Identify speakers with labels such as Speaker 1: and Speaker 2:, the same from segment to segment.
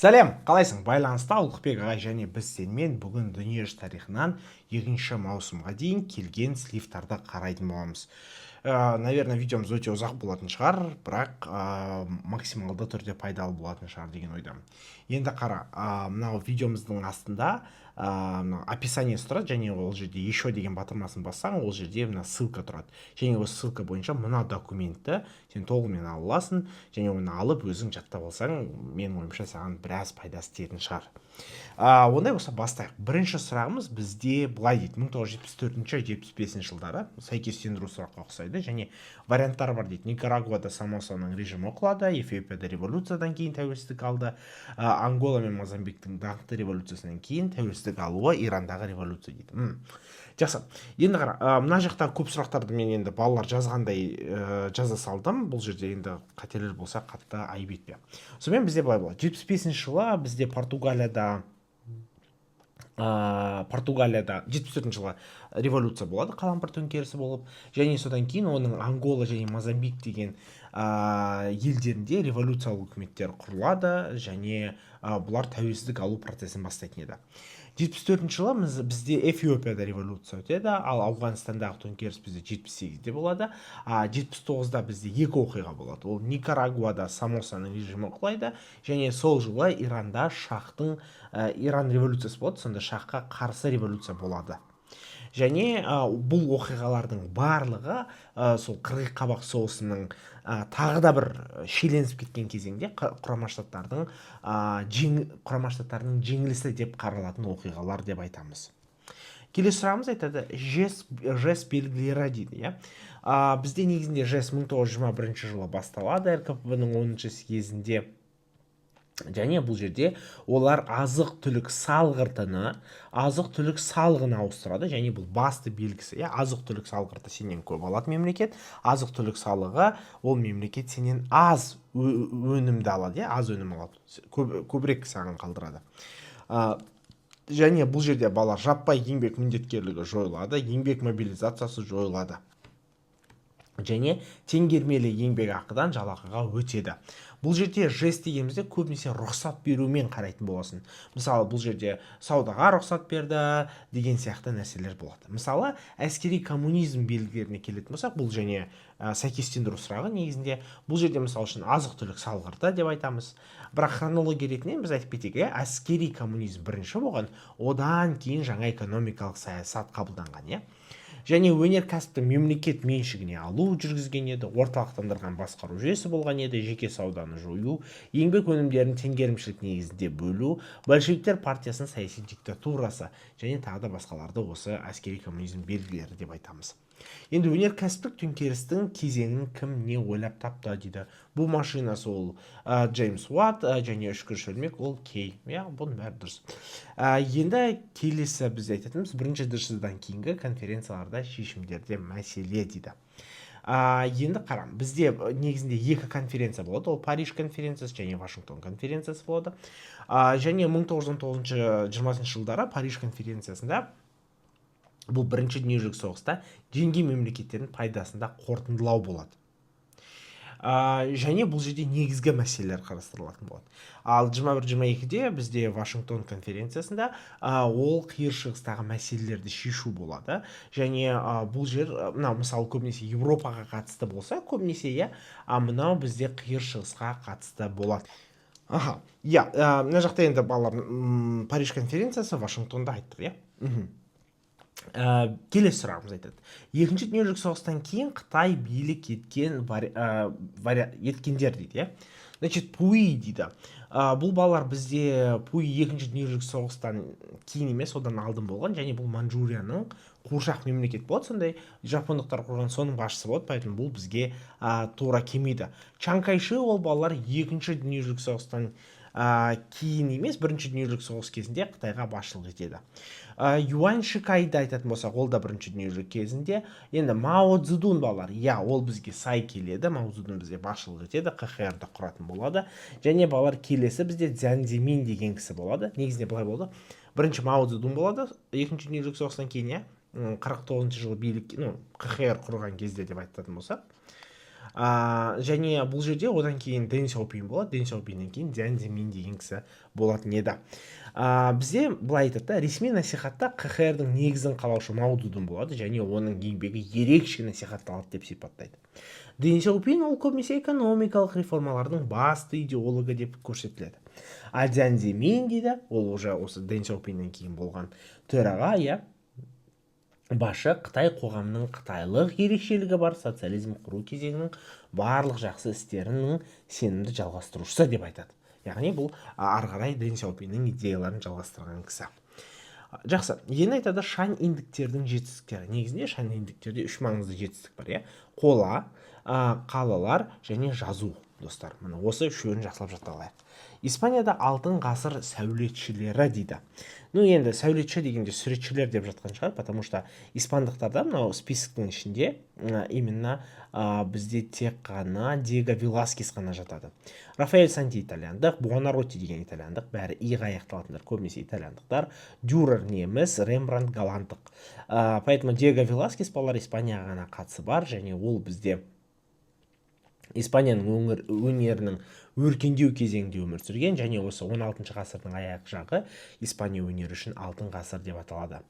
Speaker 1: Сәлем, қалайсың? Байланыста Ұлықбек ағай және біз сенімен бүгін дүниежүзі тарихынан 2 маусымға дейін келген слифтарды қарайтын боламыз. Наверное, видеомыз өте ұзақ болатын шығар, бірақ максималды түрде пайдалы болатын шығар деген ойдамын. Енді қара, мынау видеомыздың астында описаниесі тұрады, және ол жерде еще деген батырмасын бассаң, ол жерде мына ссылка тұрады. Және осы ссылка бойынша мына документті сен толығымен ала аласың, және оны алып өзің жаттап алсаң, менің ойымша саған біраз пайдасы тиетін шығар. Ондай болса бастайық. Бірінші сұрағымыз бізде былай дейді: 1974-75 жылдары сәйкестендіру сұраққа ұқсайды, және варианттар бар дейді. Никарагуада самосаның режимі құлады, Эфиопияда революциядан кейін тәуелсіздік алды, Ангола мен Мозамбиктің даңқты революциясынан кейін тәуелсіздік алуы, Ирандағы революция дейді. Жақсы. Енді қара, мына жақта көп сұрақтарды мен енді балалар жазғандай жаза салдым. Бұл жерде енді қателер болса қатты айып етпе. Сонымен бізде былай болады: 75 жылы бізде Португалияда 74 жылы революция болады, қалампыр төңкерісі болып, және содан кейін оның Ангола және Мозамбик деген елдерінде революциялық үкіметтер құрылады, және бұлар тәуелсіздік алу процесін бастайтын еді. 74 жылы бізде Эфиопияда революция өтеді, ал Ауғанстандағы төңкеріс бізде 78-де болады. 79-да бізде екі оқиға болады. Ол Никарагуада самосаның режимі құлайды, және сол жылы Иранда Иран революциясы болады, сонда шахқа қарсы революция болады. Және бұл оқиғалардың барлығы сол қырғи қабақ соғысының тағы да бір шиеленісіп кеткен кезеңде Құрама Штаттардың жеңілісі деп қаралатын оқиғалар деп айтамыз. Келесі сұрағымыз айтады: жэс белгілері дейді. Бізде негізінде жэс 1921 жылы басталады, РКПБ-ның 10-шы съезінде. Және бұл жерде олар азық-түлік салғыртыны азық-түлік салығына ауыстырады, және бұл басты белгісі. Азық-түлік салғырты сенен көп алады мемлекет, азық-түлік салығы ол мемлекет сенен аз өнімді алады, аз өнім алады, көбірек саған қалдырады. Және бұл жерде балалар жаппай еңбек міндеткерлігі жойылады, еңбек мобилизациясы жойылады, және теңгермелі еңбек ақыдан жалақыға өтеді. Бұл жерде жэс дегенімізде көбінесе рұқсат берумен қарайтын боласың. Мысалы, бұл жерде саудаға рұқсат берді деген сияқты нәрселер болады. Мысалы, әскери коммунизм белгілеріне келетін болсақ, бұл және сәйкестендіру сұрағы негізінде бұл жерде мысалы үшін азық-түлік салғырты деп айтамыз. Бірақ хронология ретінен біз айтып кетейік, әскери коммунизм бірінші болған, одан кейін жаңа экономикалық саясат қабылданған. Және өнеркәсіпті мемлекет меншігіне алу жүргізген еді, орталықтандырған басқару жүйесі болған еді, жеке сауданы жою, еңбек өнімдерін теңгерімшілік негізінде бөлу, большевиктер партиясының саяси диктатурасы, және тағы да басқаларды осы әскери коммунизм белгілері деп айтамыз. Енді өнеркәсіптік төңкерістің кезеңін кім не ойлап тапты дейді. Бұл машинасы ол Джеймс Уатт, және үшкір шөлмек ол Кей. Бұның бәрі дұрыс. Енді келесі біз айтатынымыз бірінші дүрсізден кейінгі конференцияларда шешімдерде мәселе дейді. Енді қарам, бізде негізінде екі конференция болады, ол Париж конференциясы және Вашингтон конференциясы болады. Және 1919-20 жылдары Париж конференциясында бұл бірінші дүниежүзілік соғыста жеңген мемлекеттердің пайдасында қорытындылау болады. Және бұл жерде негізгі мәселелер қарастырылатын болады. Ал 21-22-де бізде Вашингтон конференциясында ол қиыр шығыстағы мәселелерді шешу болады. Және бұл жер, мысалы көбінесе Европаға қатысты болса, көбінесе мынау бізде қиыр шығысқа қатысты болады. Мына жақта енді балалар Париж конференциясы Вашингтонда айттық. Келесі сұрағымыз айтады: екінші дүниежүзілік соғыстан кейін Қытай билік еткендер дейді. Пуи дейді. Бұл балалар бізде Пуи екінші дүниежүзілік соғыстан кейін емес, одан алдын болған, және бұл Манчжурияның қуыршақ мемлекет болады, сондай жапондықтар құрған, соның басшысы болады, поэтому бұл бізге тура келмейді. Чан Кайши ол балалар екінші дүниежүзілік соғыстан кейін емес, бірінші дүниежүзілік соғыс кезінде Қытайға басшылық етеді. Юань Шикайды айтатын болсақ, ол да бірінші дүниежүзілік кезінде. Енді Мао Цзэдун балалар, ол бізге сай келеді, Мао Цзэдун бізге басшылық етеді, КХР-ды құратын болады. Және балалар келесі бізде Цзян Зимин деген кісі болады. Негізінде былай болды: бірінші Мао Цзэдун болады, екінші дүниежүзілік соғыстан кейін 49 жылы билік, КХР құрған кезде деп айтатын болсақ. Және бұл жерде одан кейін Дэн Сяопин болады. Дэн Сяопиннен кейін Цзян Зимин деген кісі болатын еді. Бізде былай айтады да, ресми насихатта КХР-дің негізін қалаушы Мао Цзэдун болады, және оның еңбегі ерекше насихатталады деп сипаттайды. Дэн Сяопин ол көбінесе экономикалық реформалардың басты идеологы деп көрсетіледі. Цзян Зимин дейді, ол уже осы Дэн Сяопиннен кейін болған төраға, басшы, Қытай қоғамының қытайлық ерекшелігі бар социализм құру кезеңінің барлық жақсы істерінің сенімді жалғастырушысы деп айтады. Яғни бұл ары қарай Дэн Сяопиннің идеяларын жалғастырған кісі. Жақсы, енді айтады Шань индіктердің жетістіктері. Негізінде Шань индіктерде 3 маңызды жетістік бар, қола, қалалар және жазу. Достар, мына осы үшеуін жақсылап жаттап алайық. Испанияда алтын ғасыр сәулетшілері дейді. Енді сәулетші дегенде суретшілер деп жатқан шығар, потому что испандықтарда мынау списоктың ішінде именно бізде тек қана Диего Веласкес қана жатады. Рафаэль Санти итальяндық, Буонаротти деген итальяндық, бәрі иға аяқталатындар, көбінесе итальяндықтар, Дюрер неміс, Рембрандт голландық. Поэтому Диего Веласкес балалар Испанияға ғана қатысы бар, және ол бізде Испанияның өнерінің өркендеу кезеңінде өмір сүрген, және осы 16 ғасырдың аяқ жағы Испания өнері үшін алтын ғасыр деп аталады.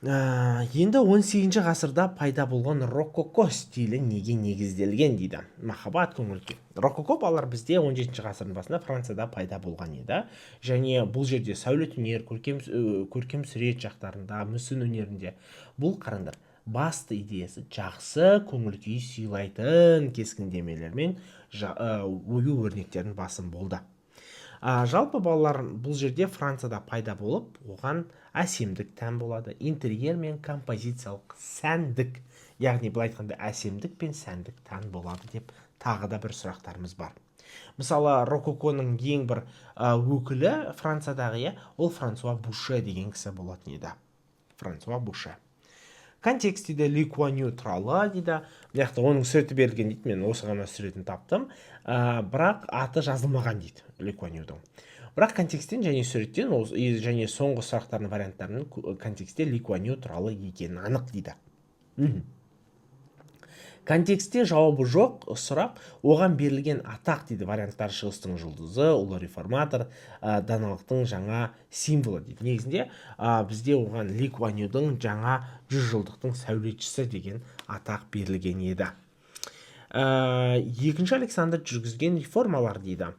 Speaker 1: Енді 18 ғасырда пайда болған рококо стилі неге негізделген дейді. Махаббат көңіл-күй. Рококо балалар бізде 17 ғасырдың басында Францияда пайда болған еді. Және бұл жерде сәулет өнер, көркем сурет жақтарында, мүсін өнерінде бұл қараңдар. Басты идеясы жақсы көңіл-күй сыйлайтын кескіндемелермен ою өрнектердің басым болды. Жалпы балалар бұл жерде Францияда пайда болып, оған әсемдік тән болады, интерьер мен композициялық сәндік, яғни бұл айтқанда әсемдік пен сәндік тән болады деп тағы да бір сұрақтарымыз бар. Мысалы, рококоның ең бір өкілі Франциядағы, ол Франсуа Буше деген кісі болатын еді. Франсуа Буше. Контекстіде Ли Куан Ю туралы дейді. Яқты оның суреті берілген дейді. Мен осы ғана суретін таптым. Бірақ аты жазылмаған дейді Ли Куан Юдың. Бірақ контексттен және суреттен және соңғы сұрақтардың варианттарының контекстте Ли Куан Ю туралы екенін анық дейді. Контекстте жауабы жоқ сұрақ, оған берілген атақ дейді. Варианттар шығыстың жұлдызы, ұлы реформатор, даналықтың жаңа символы дейді. Негізінде бізде оған Ли Куан Юдың жаңа 100 жылдықтың сәулетшісі деген атақ берілген еді. Екінші Александр жүргізген реформалар дейді.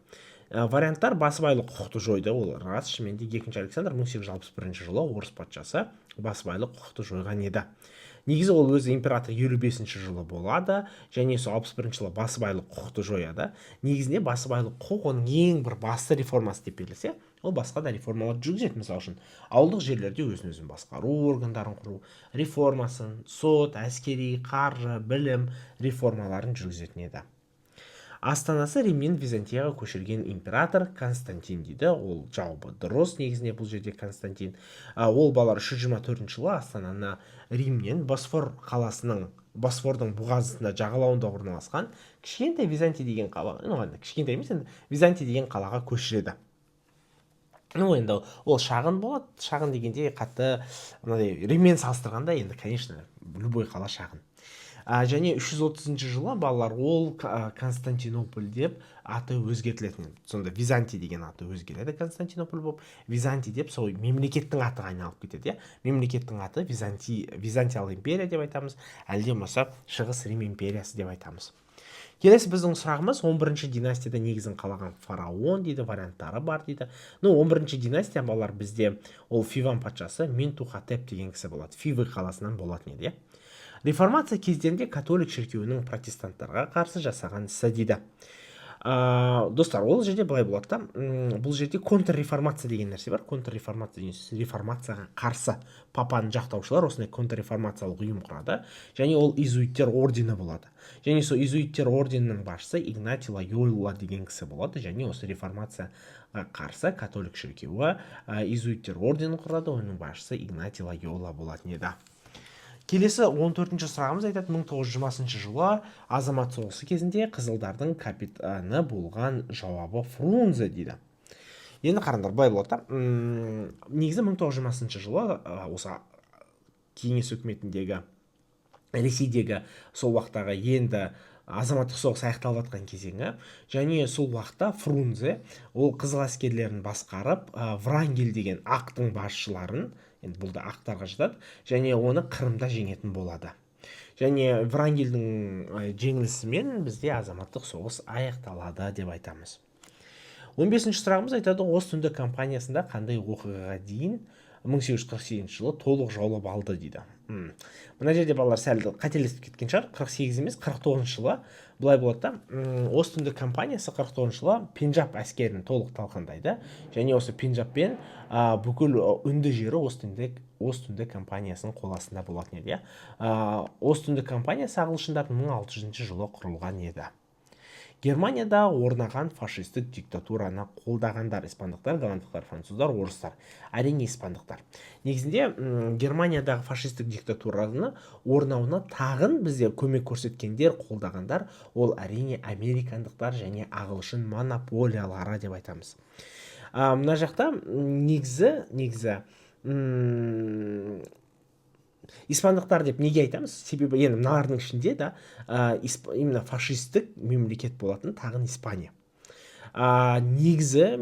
Speaker 1: Варианттар басыбайлы құқықты жойды. Ол рас, шынымен де 2 Александр 1861 жылы орыс патшасы басыбайлы құқықты жойған еді. Негізі ол өзі император 55 жылы болады, және сол 61 жылы басыбайлы құқықты жояды. Негізінде басыбайлы құқық оның ең бір басты реформасы деп берілсе, ол басқа да реформалар жүргізеді. Мысалы үшін, ауылдық жерлерде өзін-өзін басқару органдарын құру реформасын, сот, әскери, қаржы, білім реформаларын жүргізетін еді. Астанасы Римнен Византияға көшірген император Константин дейді. Ол жауабы дұрыс. Негізінде бұл жерде Константин. Ол балалар 324 жылы Астананы Римнен Босфордың бұғазысында жағалауында орналасқан кішкентай Византия деген қалаға, кішкентай емес, Византия деген қалаға көшіреді. Енді ол шағын болады. Шағын дегенде қатты Риммен салыстырғанда, енді, конечно, любой қала шағын. Және 330 жылы балалар ол Константинополь деп аты өзгертілетін. Сонда Византия деген аты өзгереді Константинополь болып. Византия деп сол мемлекеттің атыға айналып кетеді. Мемлекеттің аты Византиялық империя деп айтамыз, әлде болмаса Шығыс Рим империясы деп айтамыз. Келесі біздің сұрағымыз 11-ші династияда негізін қалаған фараон дейді, варианттары бар дейді. 11-ші династия балалар бізде ол Фиван патшасы Ментухотеп деген кісі болады. Фивы қаласынан болатын еді. Реформация кездерінде католик шіркеуінің протестанттарға қарсы жасаған ісі дейді. Достар, ол жерде былай болады да, бұл жерде контрреформация деген нәрсе бар. Контрреформация деген реформацияға қарсы папаны жақтаушылар осындай контрреформациялық ұйым құрады, және ол изуиттер ордені болады. Және сол изуиттер орденінің басшысы Игнатий Лойола деген кісі болады, және осы реформацияға қарсы католик шіркеуі изуиттер орденін құрады, оның басшысы Игнатий Лойола болатын еді. Келесі 14-ші сұрағымыз айтады, 1920 жылы азамат соғысы кезінде қызылдардың капитаны болған жауабы Фрунзе дейді. Енді қараңдар, былай болады. Негізі 1920 жылы осы кеңес үкіметіндегі Ресейдегі сол уақыттағы енді азаматтық соғыс аяқталып жатқан кезеңі, және сол уақытта Фрунзе ол қызыл әскерлерін басқарып Врангель деген ақтың басшыларын, енді бұл да ақтарға жатады, және оны Қырымда жеңетін болады. Және Врангельдің жеңілісімен бізде азаматтық соғыс аяқталады деп айтамыз. 15-ші сұрағымыз айтады, Ост үнді кампаниясында қандай оқиғаға дейін 1848 жылы толық жаулап алды дейді. Мына жерде балалар сәл қателесіп кеткен шығар, 48 емес 49 жылы былай болады да, Ост үнді кампаниясы 49 жылы Пенджаб әскерін толық талқандайды, және осы Пенджабпен бүкіл үнді жері Ост үнді кампаниясының қол астында болатын еді. Ост үнді кампаниясы ағылшындардың 1600 жылы құрылған еді. Германияда орнаған фашистік диктатураны қолдағандар испандықтар, голландықтар, француздар, орыстар. Әрине испандықтар. Негізінде Германиядағы фашистік диктатураны орнауына тағын бізде көмек көрсеткендер, қолдағандар, ол әрине американдықтар және ағылшын монополиялары деп айтамыз. Мына жақта негізі испандықтар деп неге айтамыз? Себебі енді мыналардың ішінде да именно фашистік мемлекет болатын тағын Испания. Негізі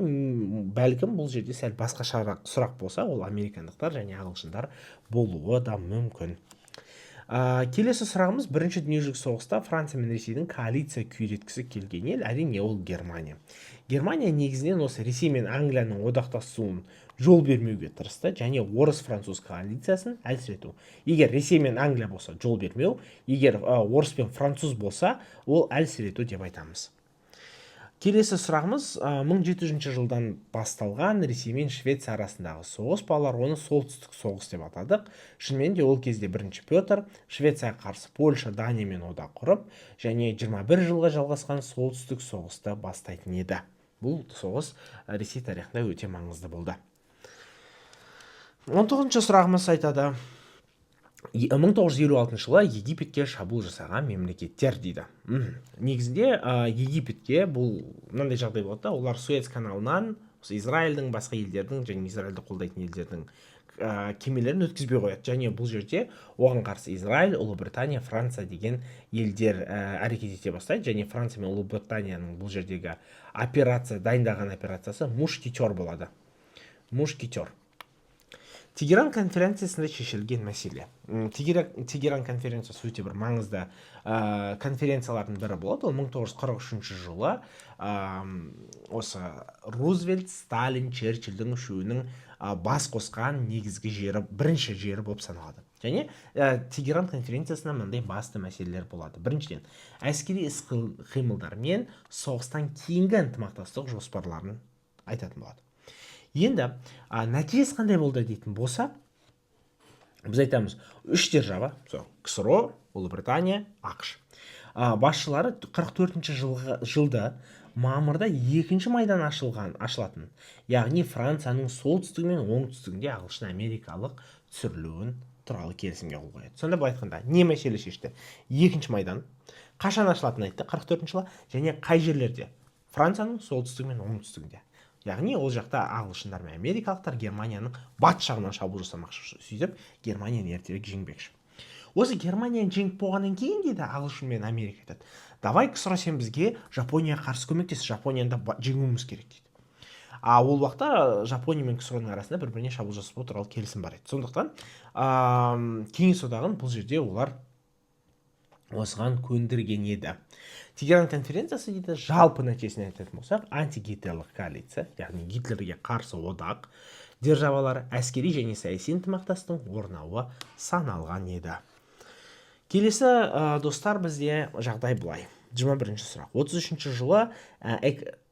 Speaker 1: бәлкім бұл жерде сәл басқаша сұрақ болса, ол американдықтар және ағылшындар болуы да мүмкін. Келесі сұрағымыз, бірінші дүниежүзілік соғыста Франция мен Ресейдің коалиция күйреткісі келген ел, әрине ол Германия. Германия негізінен осы Ресей мен Англияның одақтасуын жол бермеуге тырысты, және орыс-француз коалициясын әлсірету. Егер Ресей мен Англия болса, жол бермеу, егер орыс пен француз болса, ол әлсірету деп айтамыз. Келесі сұрағымыз, 1700 жылдан басталған Ресей мен Швеция арасындағы соғыс, балалар оны солтүстік соғыс деп атадық. Шынымен де ол кезде бірінші Петр Швецияға қарсы Польша, Даниямен одақ құрып, және 21 жылға жалғасқан солтүстік соғысты бастайтын еді. Бұл соғыс Ресей тарихында өте маңызды болды. 19-шы сұрағымыз айтады, 1956 жылы Египетке шабуыл жасаған мемлекеттер дейді. Негізінде Египетке бұл мынандай жағдай болды да, олар Суэц каналынан Израильдің, басқа елдердің және Израильді қолдайтын елдердің кемелерін өткізбей қояды. Және бұл жерде оған қарсы Израиль, Ұлыбритания, Франция деген елдер әрекет ете бастайды. Және Франция мен Ұлыбританияның бұл жердегі дайындаған операциясы Мушкетер болады. Мушкетер. Тегеран конференциясында шешілген мәселе. Тегеран конференциясы өте бір маңызды конференциялардың бірі болады. Ол 1943 жылы осы Рузвельт, Сталин, Черчилльдің үшеуінің бас қосқан негізгі жері, бірінші жері болып саналады. Және Тегеран конференциясында мынандай басты мәселелер болады. Біріншіден, әскери іс-қимылдар мен соғыстан кейінгі ынтымақтастық жоспарларын айтатын болады. Енді нәтижесі қандай болды дейтін болса, біз айтамыз, үш держава, КСРО, Ұлыбритания, ақш. Басшылары 44-ші жылда мамырда екінші майдан ашылатын, яғни Францияның солтүстігі мен оңтүстігінде ағылшын-америкалық түсірілуін туралы келісімге қол қояды. Сонда былай айтқанда, не мәселе шешті? Екінші майдан қашан ашылатынын айтты, 44-ші жылы, және қай жерлерде? Францияның солтүстігі мен оңтүстігінде. Яғни ол жақта ағылшындар мен америкалықтар Германияның батыс жағынан шабуыл жасамақшы, сөйтіп Германияны ертерек жеңбекші. Осы Германияны жеңіп болғаннан кейін дейді ағылшын мен Америка айтады, давай КСРО сен бізге Жапонияға қарсы көмектес, Жапонияны да жеңуіміз керек дейді. Ол уақытта Жапония мен КСРОның арасында бір-біріне шабуыл жасау туралы келісім бар еді. Сондықтан Кеңес одағын бұл жерде олар осыған көндірген еді. Тегеран конференциясы дейді, жалпы нәтижесін айтатын болсақ, антигитлерлік коалиция, яғни Гитлерге қарсы одақ державалары әскери және саяси ынтымақтастың орнауы саналған еді. Келесі достар, бізде жағдай былай. 21-ші сұрақ. 33-ші жылы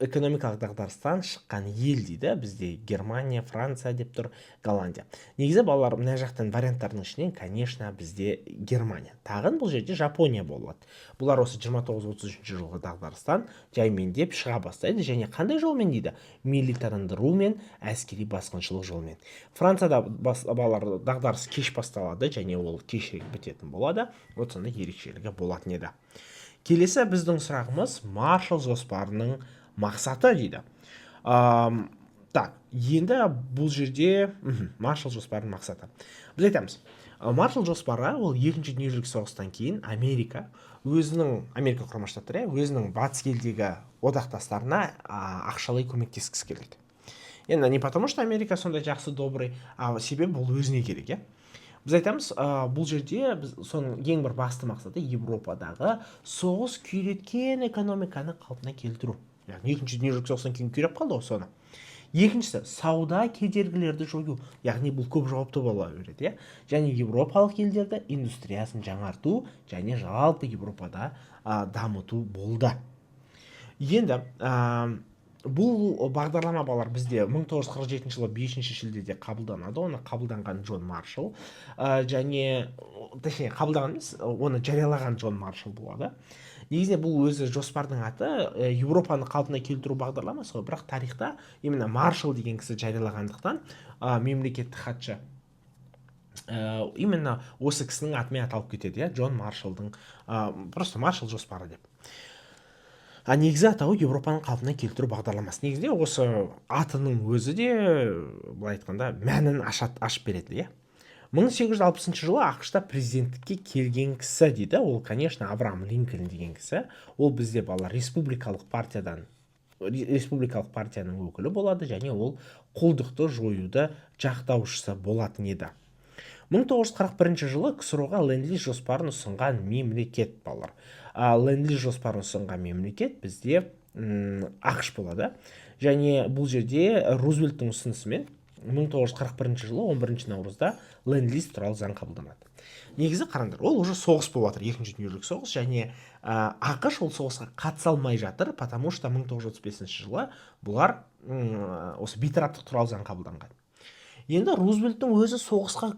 Speaker 1: экономикалық дағдарыстан шыққан ел дейді. Бізде Германия, Франция деп тұр, Голландия. Негізі балалар мына жақтан варианттардың ішінен, конечно, бізде Германия. Тағын бұл жерде Жапония болады. Бұлар осы 29-33-ші жылғы дағдарыстан жаймендеп шыға бастайды, және қандай жолмен дейді? Милитарандыру мен әскери басқыншылық жолмен. Францияда балалар дағдарыс кеш басталады, және ол кешірек бітетін болады. Вот сонда ерекшелігі болатын еді. Келесі біздің сұрағымыз Маршалл жоспарының мақсаты дейді. Так, енді бұл жерде Маршалл жоспарының мақсаты. Біз айтамыз, Маршалл жоспары ол екінші дүниежүзілік соғыстан кейін Америка құрама штаттары өзінің батыс елдегі одақтастарына ақшалай көмектескісі келеді. Енді не потому что Америка сондай жақсы добрый, себебі бұл өзіне керек. Біз айтамыз, бұл жерде соның ең бір басты мақсаты Европадағы соғыс күйреткен экономиканы қалпына келтіру. Яғни екінші дүниежүзілік соғыстан кейін күйреп қалды ғой соны. Екіншісі, сауда кедергілерді жою. Яғни бұл көп жауапты бола береді. Және еуропалық елдерді индустриясын жаңарту және жалпы Европада дамыту болды. Енді бұл бағдарлама балар бізде 1947 жылы 5 шілдеде қабылданады. Оны қабылданған Джон Маршалл, қабылдаған емес, оны жариялаған Джон Маршалл болады. Негізінде бұл өзі жоспардың аты Европаны қалпына келтіру бағдарламасы ғой, бірақ тарихта именно Маршалл деген кісі жариялағандықтан мемлекеттік хатшы именно осы кісінің атымен аталып кетеді, Джон Маршаллдың, просто Маршалл жоспары деп. Негізі атауы Европаның қалпына келтіру бағдарламасы. Негізінде осы атының өзі де, былай айтқанда, мәнін ашып береді. 1860 жылы ақш-та президенттікке келген кісі дейді, ол, конечно, Авраам Линкольн деген кісі. Ол бізде балалар республикалық партияның өкілі болады, және ол құлдықты жоюды жақтаушысы болатын еді. 1941 жылы КСРО-ға ленд-лиз жоспарын ұсынған мемлекет балалар. Ленд-лиз жоспарын ұсынған мемлекет бізде ақш болады. Және бұл жерде Рузвельттің ұсынысымен 1941 жылы 11 наурызда ленд-лиз туралы заң қабылданады. Негізі қараңдар, ол уже соғыс болып жатыр, екінші дүниежүзілік соғыс, және ақш ол соғысқа қатыса алмай жатыр, потому что 1935 жылы бұлар осы бейтараптық туралы заң қабылданған. Енді Рузвельттің өзі соғысқа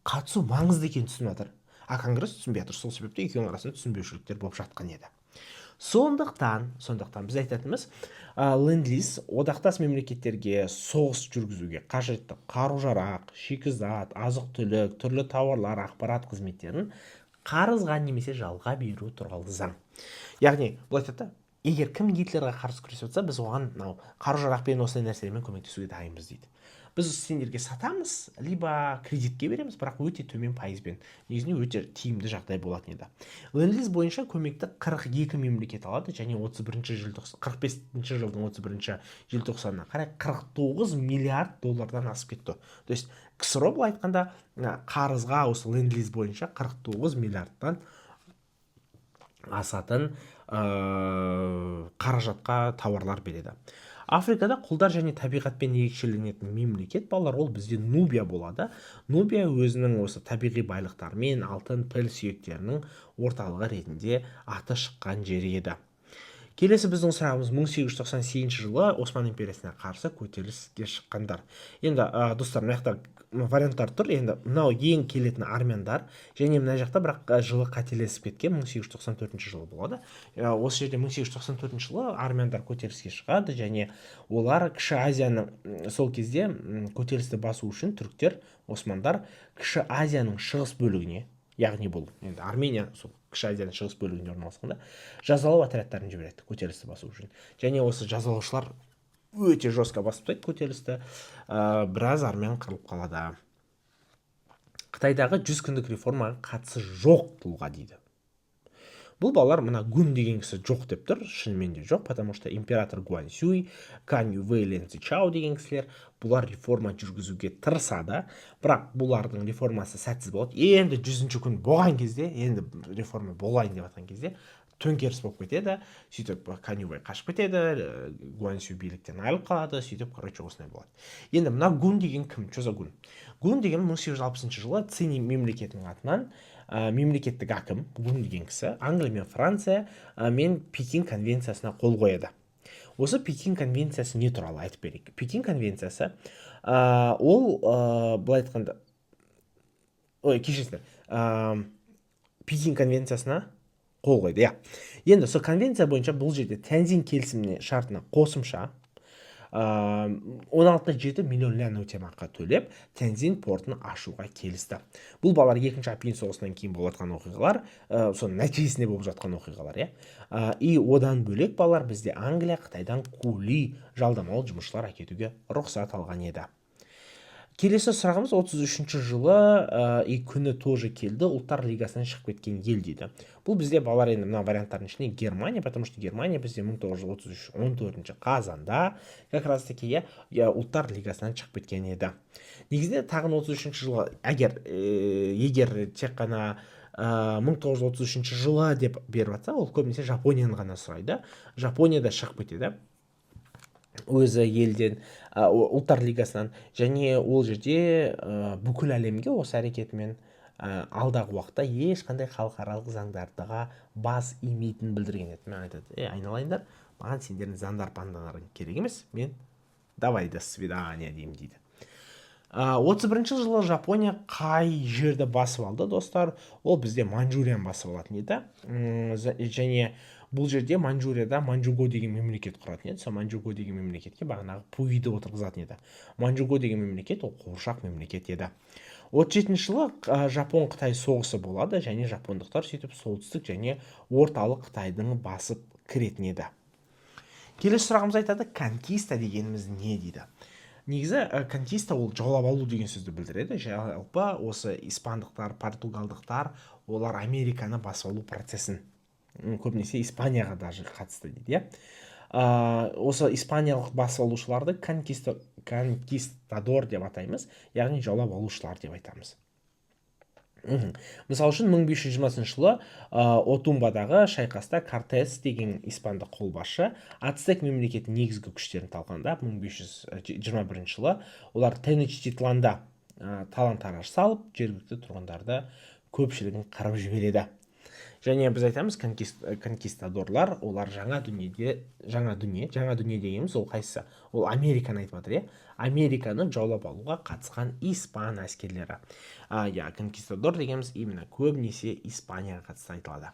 Speaker 1: қатысу маңызды екенін түсініп жатыр. Конгресс түсінбей жатыр, сол себепті екеуінің арасында түсінбеушіліктер болып жатқан еді. Сондықтан біз айтатынымыз, ленд-лиз одақтас мемлекеттерге соғыс жүргізуге қажетті қару-жарақ, шикізат, азық-түлік, түрлі тауарлар, ақпарат қызметтерін қарызға немесе жалға беру туралы заң. Яғни, бұл айтады, егер кім Гитлерге қарсы күресіп жатса, біз оған қару-жарақпен осындай нәрселермен көмектесуге дайынбыз дейді. Біз сендерге сатамыз, либо кредитке береміз, бірақ өте төмен пайызбен. Негізінде өте тиімді жағдай болатын еді. Ленд-лиз бойынша көмекті 42 мемлекет алады, және 45 жылдың 31 желтоқсанына қарай 49 миллиард доллардан асып кетті. То есть КСРО бұл айтқанда қарызға осы ленд-лиз бойынша 49 миллиардтан асатын қаражатқа тауарлар береді. Африкада құлдар және табиғатпен ерекшеленетін мемлекет балалар, ол бізде Нубия болады. Нубия өзінің осы табиғи байлықтарымен алтын піл сүйектерінің орталығы ретінде аты шыққан жері еді. Келесі біздің сұрағымыз 1898 жылы Осман империясына қарсы көтеріліске шыққандар. Енді достар, мына варианттар тұр. Енді мынау ең келетін армяндар, және мына жақта бірақ жылы қателесіп кеткен 1894 жылы болады. Осы жерде 1894 жылы армяндар көтеріліске шығады, және олар Кіші Азияның сол кезде көтерілісті басу үшін түріктер, османдар Кіші Азияның шығыс бөлігіне, яғни бұл енді Армения сол Кіші Азияның шығыс бөлігінде орналасқанда жазалау отрядтарын жібереді көтерілісті басу үшін. Және осы жазалаушылар өте жестко басып тастайды көтерілісті, біраз армян қырылып қалады. Қытайдағы 100 күндік реформаға қатысы жоқ тұлға дейді. Бұл балалар мына Гун деген кісі жоқ деп тұр, шынымен де жоқ, потому что император Гуансюй, Кань Ювей, Лен Цзичао деген кісілер бұлар реформа жүргізуге тырысады, бірақ бұлардың реформасы сәтсіз болады. Енді 100-ші күн болған кезде, енді реформа болайын деп жатқан кезде төңкеріс болып кетеді, сөйтіп Кань Ювей қашып кетеді, Гуансюй биліктен айырылып қалады, сөйтіп короче осындай болады. Енді мына Гун деген кім? Чоза Гун. Гун деген 1860 жылы Цинь мемлекетінің атынан мемлекеттік әкім Гун деген кісі Англия мен Франция мен Пекин конвенциясына қол қояды. Осы Пекин конвенциясы не туралы айтып берейік. Пекин конвенциясы ол былай айтқанда кешіріңіздер, Пекин конвенциясына қол қойды. Енді сол конвенция бойынша бұл жерде Тяньзинь келісіміне шартына қосымша 16,7 миллион лян өтемақы төлеп Тяньзинь портын ашуға келісті. Бұл балалар екінші апиын соғысынан кейін болып жатқан оқиғалар, соның нәтижесінде болып жатқан оқиғалар. И одан бөлек балалар бізде Англия Қытайдан кули жалдамалы жұмысшылар әкетуге рұқсат алған еді. Келесі сұрағымыз 33-ші жылы и күні тоже келді, ұлттар лигасынан шығып кеткен ел дейді. Бұл бізде балар енді мына варианттардың ішінде Германия, потому что Германия бізде 1933 14 қазанда как раз таки ұлттар лигасынан шығып кеткен еді. Негізінде тағын 33-ші жылы егер тек қана 1933 жылы деп беріп жатса, ол көбінесе Жапонияны ғана сұрайды. Жапонияда шығып кетеді өзі елден ұлттар лигасынан, және ол жерде бүкіл әлемге осы әрекетімен алдағы уақытта ешқандай халықаралық заңдарға бас имейтінін білдірген еді. Мен айтады, айналайындар, маған сендердің заңдар пандаларың керек емес, мен давай до свидания деймін дейді. 31-ші жылы Жапония қай жерді басып алды, достар? Ол бізде Манчжурияны басып алатын еді. Және бұл жерде Манчжурияда Манчжуго деген мемлекет құратын еді. Сол Манчжуго деген мемлекетке бағанағы Пуиді отырғызатын еді. Манчжуго деген мемлекет ол қуыршақ мемлекет еді. 37-ші жылы Жапон-Қытай соғысы болады, және жапондықтар сөйтіп солтүстік және орталық Қытайдың басып кіретін еді. Келесі сұрағымыз айтады, конкиста дегеніміз не дейді? Негізі конкиста ол жаулап алу деген сөзді білдіреді. Жалпы осы испандықтар, португалдықтар олар Американы басып алу процесін, көбінесе Испанияға даже қатысты дейді. Осы испаниялық басып алушыларды конкистадор деп атаймыз, яғни жаулап алушылар деп айтамыз. Мысал үшін 1520 жылы Отумбадағы шайқаста Кортес деген испандық қолбасшы ацтек мемлекетінің негізгі күштерін талқандап, 1521 жылы олар Теночтитланда талан-тараж салып, жергілікті тұрғындарды көпшілігін қырып жібереді. Және біз айтамыз, конкистадорлар, олар жаңа дүние дегеніміз ол қайсысы? Ол Американы айтып жатыр, Американы жаулап алуға қатысқан испан әскерлері. Конкистадор дегеніміз именно көбінесе Испанияға қатысты айтылады.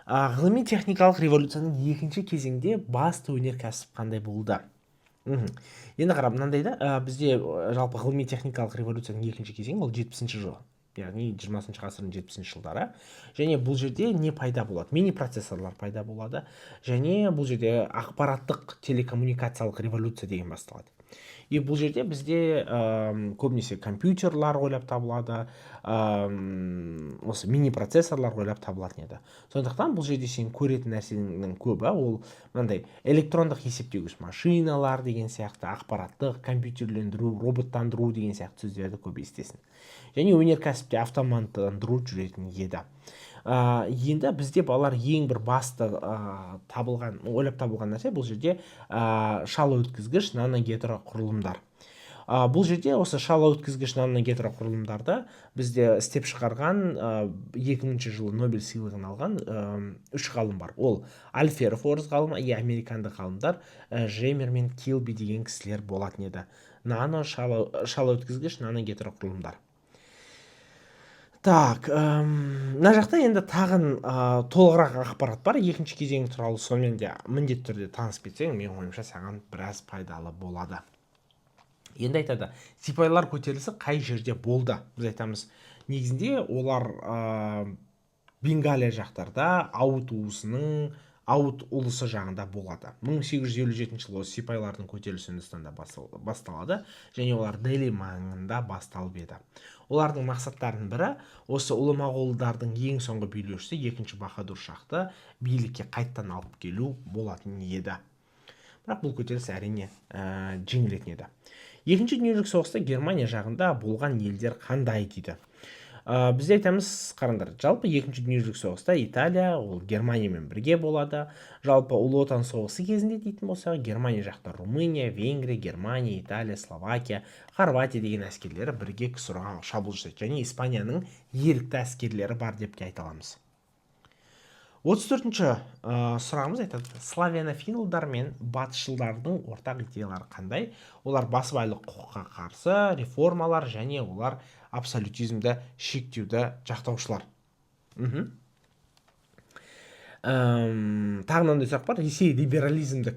Speaker 1: Ғылыми техникалық революцияның екінші кезеңде басты өнеркәсіп қандай болды? Енді қарап, мынандайды, бізде жалпы ғылыми техникалық революцияның екінші кезеңі ол 70-ші жылы, яғни 20-шы ғасырдың 70-ші жылдары. Және бұл жерде не пайда болады? Мини процессорлар пайда болады, және бұл жерде ақпараттық телекоммуникациялық революция деген басталады. И бұл жерде бізде көбінесе компьютерлар ойлап табылады, осы мини процессорлар ойлап табылатын еді. Сондықтан бұл жерде сен көретін нәрсенің көбі ол мынандай электрондық есептеуіш машиналар деген сияқты, ақпараттық компьютерлендіру, роботтандыру деген сияқты сөздерді көп естесін. Және өнеркәсіпте автоматтандыру жүретін еді. Енді бізде балар ең бір басты ойлап табылған нәрсе бұл жерде шалы өткізгіш наногетро құрылымдар. Бұл жерде осы шалы өткізгіш наногетро құрылымдарды бізде істеп шығарған 2000 жылы Нобель сыйлығын алған 3 ғалым бар. Ол Альфер Форс ғалымы, американдық ғалымдар Жемер мен Килби деген кісілер болатын еді. Шалы өткізгіш наногетро құрылымдар. Так, мына жақта енді тағын толығырақ ақпарат бар. Екінші кезең туралы сонымен де міндетті түрде танысып кетсең, мен ойымша саған біраз пайдалы болады. Енді айтады, сипайлар көтерілісі қай жерде болды? Біз айтамыз, негізінде олар Бенгалия жақтарда Аут ұлысы жағында болады. 1857 жылы сипайлардың көтерілісі Үндістанда басталады, және олар Дели маңында басталып еді. Олардың мақсаттарының бірі осы ұлы моғолдардың ең соңғы билеушісі 2-ші Баһадур шахты билікке қайттан алып келу болатын еді. Бірақ бұл көтеріліс әрине жеңілетін еді. Екінші дүниежүзілік соғыста Германия жағында болған елдер қандай дейді? Бізде айтамыз, қараңдар, жалпы 2-ші дүниежүзілік соғыста Италия ол Германиямен бірге болады. Жалпы ұлы отан соғысы кезінде дейтін болсақ, Германия жақта Румыния, Венгрия, Германия, Италия, Словакия, Хорватия деген әскерлері бірге ксро-ға шабуыл жасайды. Және Испанияның ерікті әскерлері бар деп те айта аламыз. 34-ші сұрағымыз айтады, славянофилдар мен батысшылдардың ортақ идеялары қандай? Олар басыбайлық құқыққа қарсы реформалар, және олар абсолютизмді шектеуді жақтаушылар. Тағынан сұрақ бар, Ресей либерализмді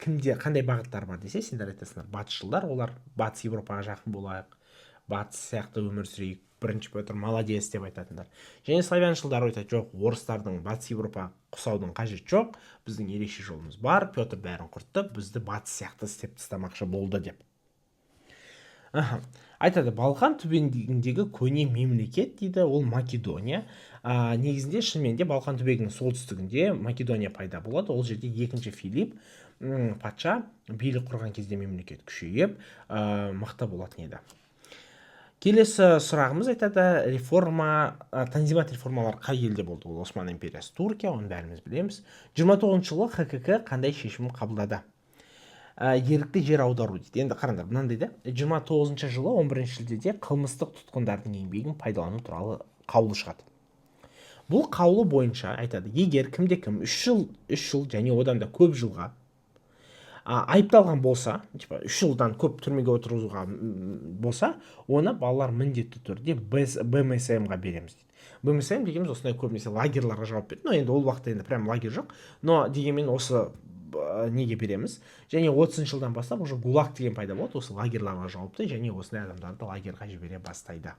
Speaker 1: қандай бағыттар бар десе, сендер айтасыңдар, батысшылдар, олар батыс Европаға жақын болайық, батыс сияқты өмір сүрейік, бірінші Петр молодец деп айтатындар. Және славяншылдар айтады, жоқ, орыстардың батыс Европаға құсаудың қажет жоқ, біздің ерекше жолымыз бар, Петр бәрін құртты, бізді батыс сияқты істеп тастамақшы болды деп. Айтады, Балқан түбегіндегі көне мемлекет дейді, ол Македония. Негізінде шынымен де Балқан түбегінің солтүстігінде Македония пайда болады. Ол жерде екінші Филипп патша билік құрған кезде мемлекет күшейіп мықты болатын еді. Келесі сұрағымыз айтады, танзимат реформалар қай елде болды? Ол Осман империясы, Туркия, оны бәріміз білеміз. 29 жылы ХКК қандай шешім қабылдады? Ерікті жер аудару дейді. Енді қараңдар, мынандай да 29 жылы 11 шілдеде қылмыстық тұтқындардың еңбегін пайдалану туралы қаулы шығады. Бұл қаулы бойынша айтады, егер кімде-кім 3 жыл және одан да көп жылға айыпталған болса, 3 жылдан көп түрмеге отырғызуға болса, оны балалар міндетті түрде БМСМ-ға береміз дейді. БМСМ дегеніміз осындай көбінесе лагерларға жауап береді. Но енді ол уақытта енді прям лагерь жоқ. Но дегенмен осы неге береміз. Және 30 жылдан бастап уже ГУЛАГ деген пайда болады. Осы лагерларға жауапты және осындай адамдарды лагерьға жібере бастайды.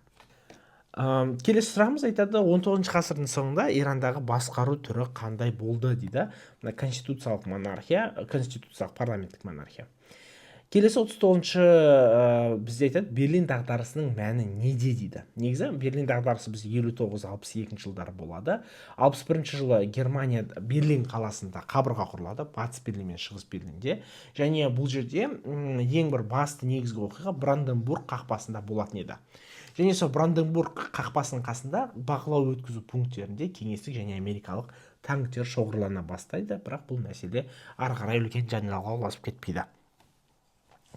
Speaker 1: Келесі сұрағымыз айтады, 19 ғасырдың соңында Ирандағы басқару түрі қандай болды дейді. Конституциялық монархия, конституциялық парламенттік монархия. Келесі 39 бізде айтады, Берлин дағдарысының мәні неде дейді. Негізі Берлин дағдарысы біз 59-62 жылдары болады. 61 жылы Германия Берлин қаласында қабырға құрылады, батыс Берлин мен шығыс Берлинде. Және бұл жерде ең бір басты негізгі оқиға Бранденбург қақпасында болатын еді. Және сол Бранденбург қақпасының қасында бақылау өткізу пункттерінде кеңестік және америкалық танктер шоғырлана бастайды, бірақ бұл мәселе ары қарай үлкен жанжалға ұласып кетпейді.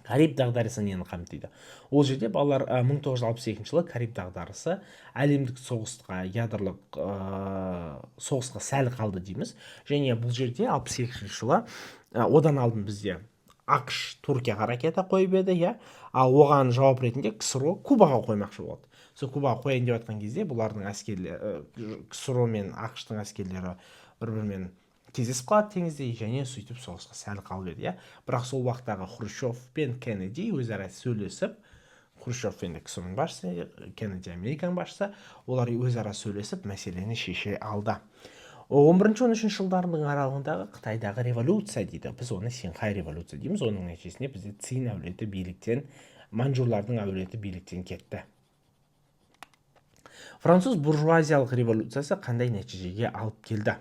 Speaker 1: Кариб дағдарысы нені қамтиды? Ол жерде балалар 1962 жылы Кариб дағдарысы әлемдік соғысқа, ядролық соғысқа сәл қалды дейміз. Және бұл жерде 62 жылы одан алдын бізде ақш Туркияға ракета қойып еді, ал оған жауап ретінде КСРО Кубаға қоймақшы болды. Сол Кубаға қояйын деп жатқан кезде бұлардың әскерлері, КСРО мен ақштың әскерлері бір-бірімен кездесіп қалады теңізде, және сөйтіп соғысқа сәл қалып еді. Бірақ сол уақыттағы Хрущев пен Кеннеди өзара сөйлесіп, Хрущев енді КСРОның басшысы, Кеннеди Американың басшысы, олар өзара сөйлесіп мәселені шеше алды. 11-13 жылдарының аралығындағы Қытайдағы революция дейді. Біз оны Синхай революция дейміз. Оның нәтижесінде бізде Цин әулеті биліктен, манжурлардың әулеті биліктен кетті. Француз буржуазиялық революциясы қандай нәтижеге алып келді?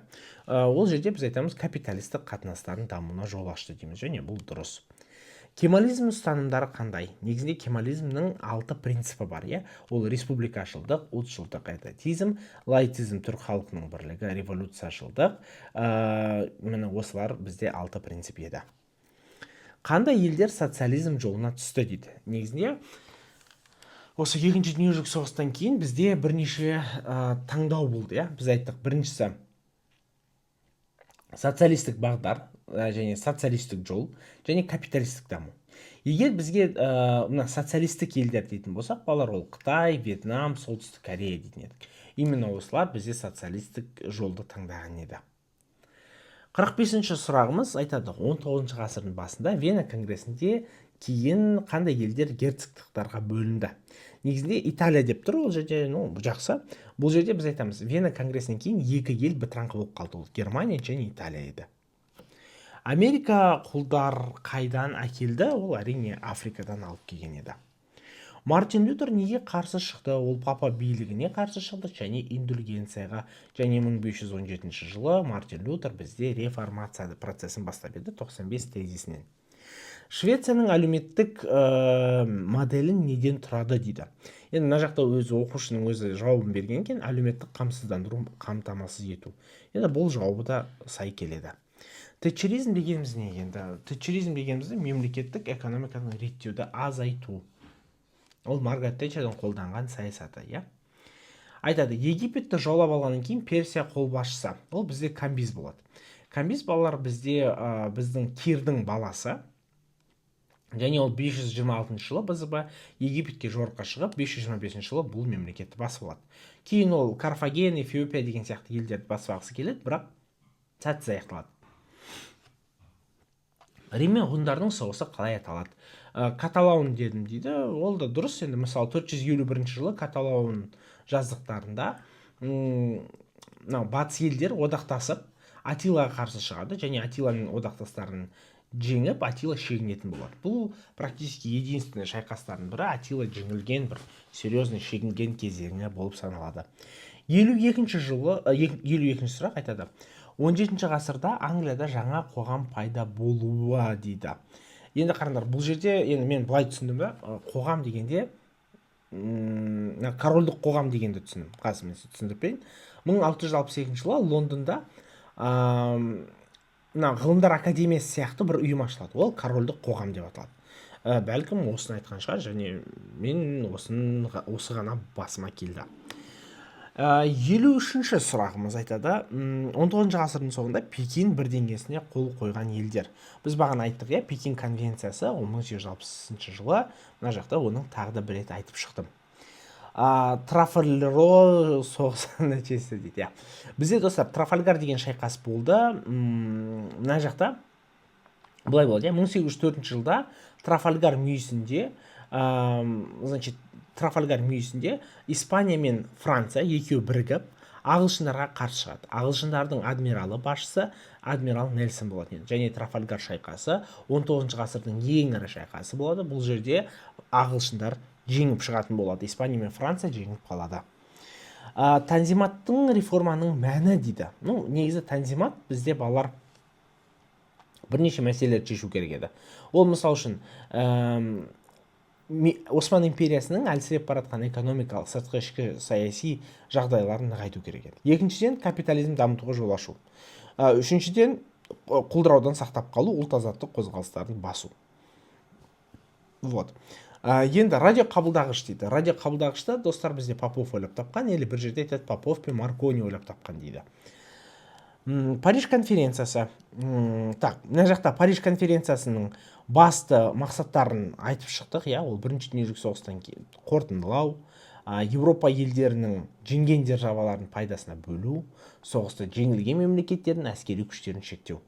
Speaker 1: Ол жерде біз айтамыз, капиталистік қатынастардың дамуына жол ашты дейміз, және бұл дұрыс. Кемализм ұстанымдары қандай? Негізінде кемализмнің 6 принципі бар, ол республикашылдық, ұлтшылдық, этатизм, лаицизм, түрік халқының бірлігі, революцияшылдық. Міне осылар бізде 6 принцип еді. Қандай елдер социализм жолына түсті дейді? Негізінде осы екінші дүниежүзілік соғыстан кейін бізде бірнеше таңдау болды. Біз айттық, біріншісі социалистік бағдар және социалистік жол және капиталистік даму. Егер бізге мына социалистік елдер дейтін болсақ, балалар ол Қытай, Вьетнам, Солтүстік Корея дейтін едік. Именно осылар бізде социалистік жолды таңдаған еді. 45-ші сұрағымыз айтады, 19 ғасырдың басында Вена конгресінде кейін қандай елдер герцогтықтарға бөлінді? Негізінде Италия деп тұр, ол жерде жақсы. Бұл жерде біз айтамыз, Вена конгресінен кейін екі ел бітіраңқы болып қалды, ол Германия және Италия еді. Америка құлдар қайдан әкелді? Ол әрине Африкадан алып келген еді. Мартин Лютер неге қарсы шықты? Ол папа билігіне қарсы шықты және индульгенцияға. Және 1517 жылы Мартин Лютер бізде реформация процесін бастап еді, 95 тезисінен. Швецияның әлеуметтік моделін неден тұрады дейді. Енді мына жақта өзі оқушының өзі жауабын берген екен, әлеуметтік қамсыздандыру, қамтамасыз ету. Енді бұл жауабы да сай келеді. Тэтчеризм дегеніміз не енді? Тэтчеризм дегенімізді мемлекеттік экономиканы реттеуді азайту. Ол Маргарет Тэтчердің қолданған саясаты, Айтады, Египетті жаулап алғаннан кейін Персия қолбасшысы. Ол бізде Камбиз болады. Камбиз балалар бізде біздің Кирдің баласы. Және ол 526 жылы бізбі Египетке жорыққа шығып, 525 жылы бұл мемлекетті басып алады. Кейін ол Карфаген, Эфиопия деген сияқты елдерді басып алғысы келеді, бірақ сәтсіз аяқталады. Рим мен ғұндардың соғысы қалай аталады? Каталаун дедім дейді, ол да дұрыс. Енді мысалы 451 жылы Каталаун жаздықтарында батыс елдер одақтасып Атилаға қарсы шығады, және Атиланың одақтастарын жеңіп Атила шегінетін болады. Бұл практически единственный шайқастардың бірі, Атила жеңілген бір серьезный шегінген кезеңі болып саналады. 52-ші сұрақ айтады. 17-ші ғасырда Англияда жаңа қоғам пайда болуы дейді. Енді қараңдар, бұл жерде енді мен былай түсіндім да, қоғам дегенде корольдік қоғам дегенді түсіндім. Қазір мен түсіндіріп берейін. 1662 жылы Лондонда ғылымдар академиясы сияқты бір ұйым ашылады. Ол корольдік қоғам деп аталады. Бәлкім осыны айтқан шығар, және мен осы ғана басыма келді. 53-ші сұрағымыз айтады. 19 ғасырдың соңында Пекин бірдеңесіне қол қойған елдер. Біз бағана айттық, Пекин конвенциясы 1860 жылы, мына жақта оның тағы да бір рет айтып шықтым. Трафальгаро соғысы нәтижесі дейді. Бізде достар Трафальгар деген шайқас болды. Мына жақта былай болды. 1804 жылда Трафальгар мүйісінде, Испания мен Франция екеуі бірігіп ағылшындарға қарсы шығады. Ағылшындардың адмиралы басшысы адмирал Нельсон болады. Және Трафальгар шайқасы 19 ғасырдың ең ірі шайқасы болады. Бұл жерде ағылшындар жеңіп шығатын болады. Испания мен Франция жеңіп қалады. Танзиматтың реформаның мәні дейді. Негізі Танзимат бізде балалар бірнеше мәселелерді шешу керек еді. Ол мысал үшін Осман империясының әлсіреп баратқан экономикалық, сыртқы ішкі саяси жағдайларын нығайту керек еді. Екіншіден, капитализм дамытуға жол ашу. Үшіншіден, құлдыраудан сақтап қалу, ұлт азаттық қозғалыстарын басу. Енді радио қабылдағыш дейді. Радио қабылдағышта достар бізде Попов ойлап тапқан, или бір жерде айтады Попов пен Маркони ойлап тапқан дейді. Париж конференциясы. Мына жақта Париж конференциясының басты мақсаттарын айтып шықтық. Ол бірінші дүниежүзілік соғыстан кейін қорытындылау, Еуропа елдерінің жеңген державалардың пайдасына бөлу, соғыста жеңілген мемлекеттердің әскери күштерін шектеу.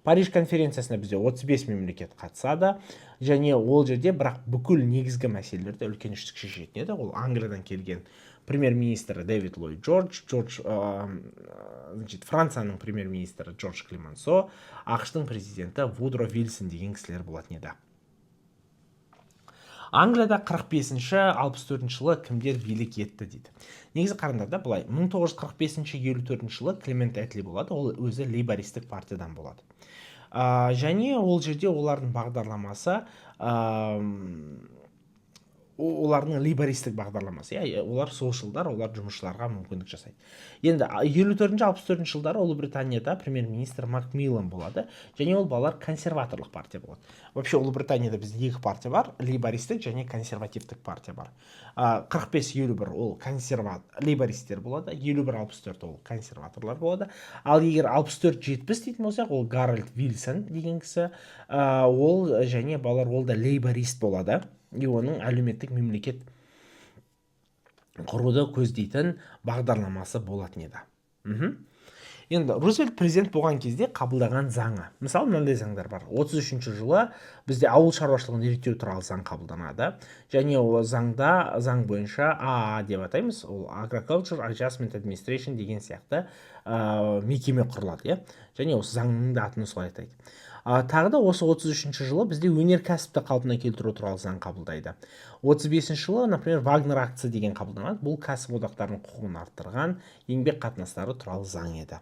Speaker 1: Париж конференциясына бізде 35 мемлекет қатысады, және ол жерде бірақ бүкіл негізгі мәселелерді үлкен үштік шешетін еді. Ол Англиядан келген премьер-министрі Дэвид Ллойд Джордж, Францияның премьер-министрі Джордж Клемансо, ақш-тың президенті Вудро Вильсон деген кісілер болатын еді. Англияда 45-64 жылы кімдер билік етті дейді. Негізі қараңдар былай, 1945-54 жылы Клемент Этли болады, ол өзі лейбористік партиядан болады. Және ол жерде олардың бағдарламасы олардың лейбористік бағдарламасы. Олар солшылдар, олар жұмысшыларға мүмкіндік жасайды. Енді 54-64 жылдары Ұлыбританияда премьер-министр Макмиллан болады, және ол балалар консерваторлық партия болады. Вообще Ұлыбританияда бізде екі партия бар, лейбористік және консервативтік партия бар. 45-51 ол лейбористер болады, 51-64 ол консерваторлар болады. Ал егер 64-70 дейтін болсақ, ол Гарольд Вильсон деген кісі, ол және балалар ол да лейборист болады. Оның әлеуметтік мемлекет құруды көздейтін бағдарламасы болатын еді. Енді Рузвельт президент болған кезде қабылдаған заңы. Мысалы, мынандай заңдар бар. 33-ші жылы бізде ауыл шаруашылығын реттеу туралы заң қабылданады. Және ол заң бойынша АА деп атаймыз. Ол Agriculture Adjustment Administration деген сияқты мекеме құрылады. Және осы заңның да атын солай атайды. Тағы да осы 33-ші жылы бізде өнеркәсіпті қалпына келтіру туралы заң қабылдайды. 35-ші жылы, например, Вагнер акция деген қабылданады. Бұл кәсіподақтардың құқығын арттырған еңбек қатынастары туралы заң еді.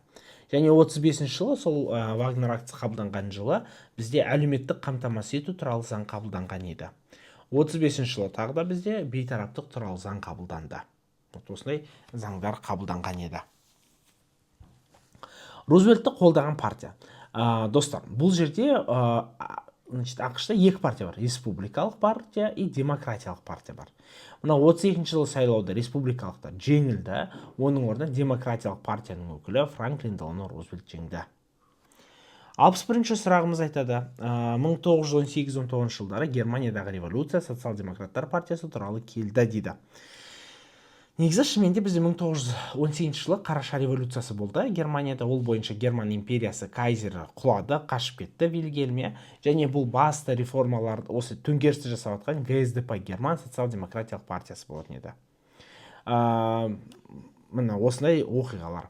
Speaker 1: Және 35-ші жылы сол Вагнер акция қабылданған жылы бізде әлеуметтік қамтамасыз ету туралы заң қабылданған еді. 35-ші жылы тағы да бізде бейтараптық туралы заң қабылданды. Осындай заңдар қабылданған еді. Рузвельтті қолдаған партия. Достар, бұл жерде ақш-та екі партия бар. Республикалық партия и демократиялық партия бар. Мына 32-ші жылы сайлауда республикалықтар жеңілді. Оның орнына демократиялық партияның өкілі Франклин Делано Рузвельт жеңді. 61-ші сұрағымыз айтады. 1918-19 жылдары Германиядағы революция социал-демократтар партиясы туралы келді дейді. Негізі шынымен бізде 1918 жылы Қараша революциясы болды. Германияда ол бойынша Герман империясы кайзері құлады, қашып кетті Вильгельме. Және бұл басты реформалар осы төңкерісті жасап жатқан ГСДП Герман социал-демократиялық партиясы болатын еді. Мына осындай оқиғалар.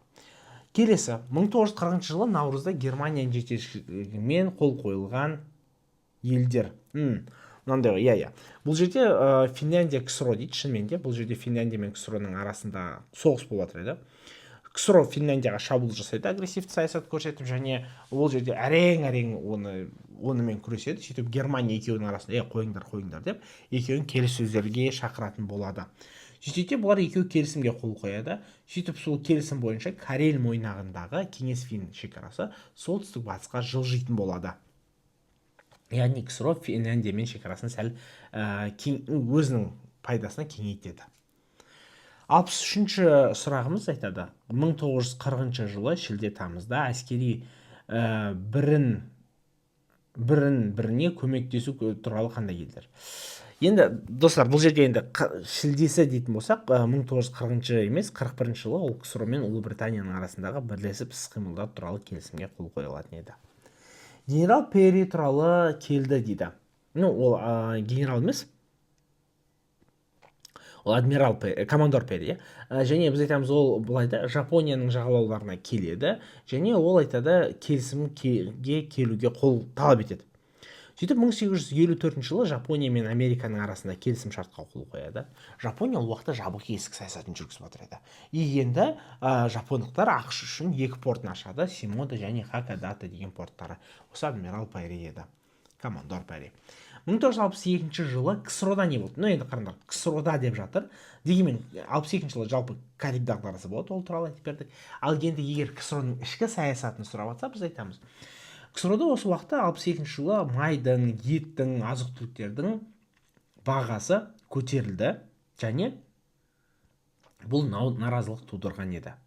Speaker 1: Келесі 1940 жылы наурызда Германияның жетекшілігімен қол қойылған елдер. Мынандай ғой, иә. Бұл жерде Финляндия КСРО дейді, шынымен де. Бұл жерде Финляндия мен КСРО-ның арасында соғыс болып жатыр еді. КСРО Финляндияға шабуыл жасайды, агрессивті саясат көрсетіп, және ол жерде әрең онымен күреседі. Сөйтіп Германия екеуінің арасында қойыңдар деп екеуін келіссөздерге шақыратын болады. Сөйтсе бұлар екеуі келісімге қол қояды. Сөйтіп сол келісім бойынша Карел мойнағындағы кеңес фин шекарасы солтүстік батысқа жылжитын болады. Яғни КСРО Финляндиямен шекарасын сәл өзінің пайдасына кеңейтеді. 63-ші сұрағымыз айтады: 1940 жылы шілде тамызда әскери біріне көмектесу туралы қандай елдер? Енді достар, бұл жерде енді шілдесі дейтін болсақ, 1940 емес 41 жылы ол КСРО мен Ұлыбританияның арасындағы бірлесіп іс-қимылдар туралы келісімге қол қойылатын еді. Генерал Перри туралы келді дейді. Ол генерал емес, ол адмирал Перри, командор Перри. Және біз айтамыз, ол былайда Жапонияның жағалауларына келеді, және ол айтады келісімге келуге қол талап етеді. Сөйтіп 1854 жылы Жапония мен Американың арасында келісім шартқа қол қояды. Жапония ол уақытта жабық есік саясатын жүргізіп жатыр еді. Енді жапондықтар ақш үшін екі портын ашады, Симода және Хакодате деген порттары. Осы адмирал Перри еді, командор Перри. 1962 жылы КСРО-да не болды? Енді қараңдар, КСРО-да деп жатыр. Дегенмен 62 жылы жалпы Кариб дағдарысы болды, ол туралы айтып бердік. Ал енді егер КСРО-ның ішкі саясатын сұрап жатса, біз айтамыз, КСРО-да осы уақытта 62 жылы майдың, еттің, азық-түліктердің бағасы көтерілді, және бұл наразылық тудырған еді.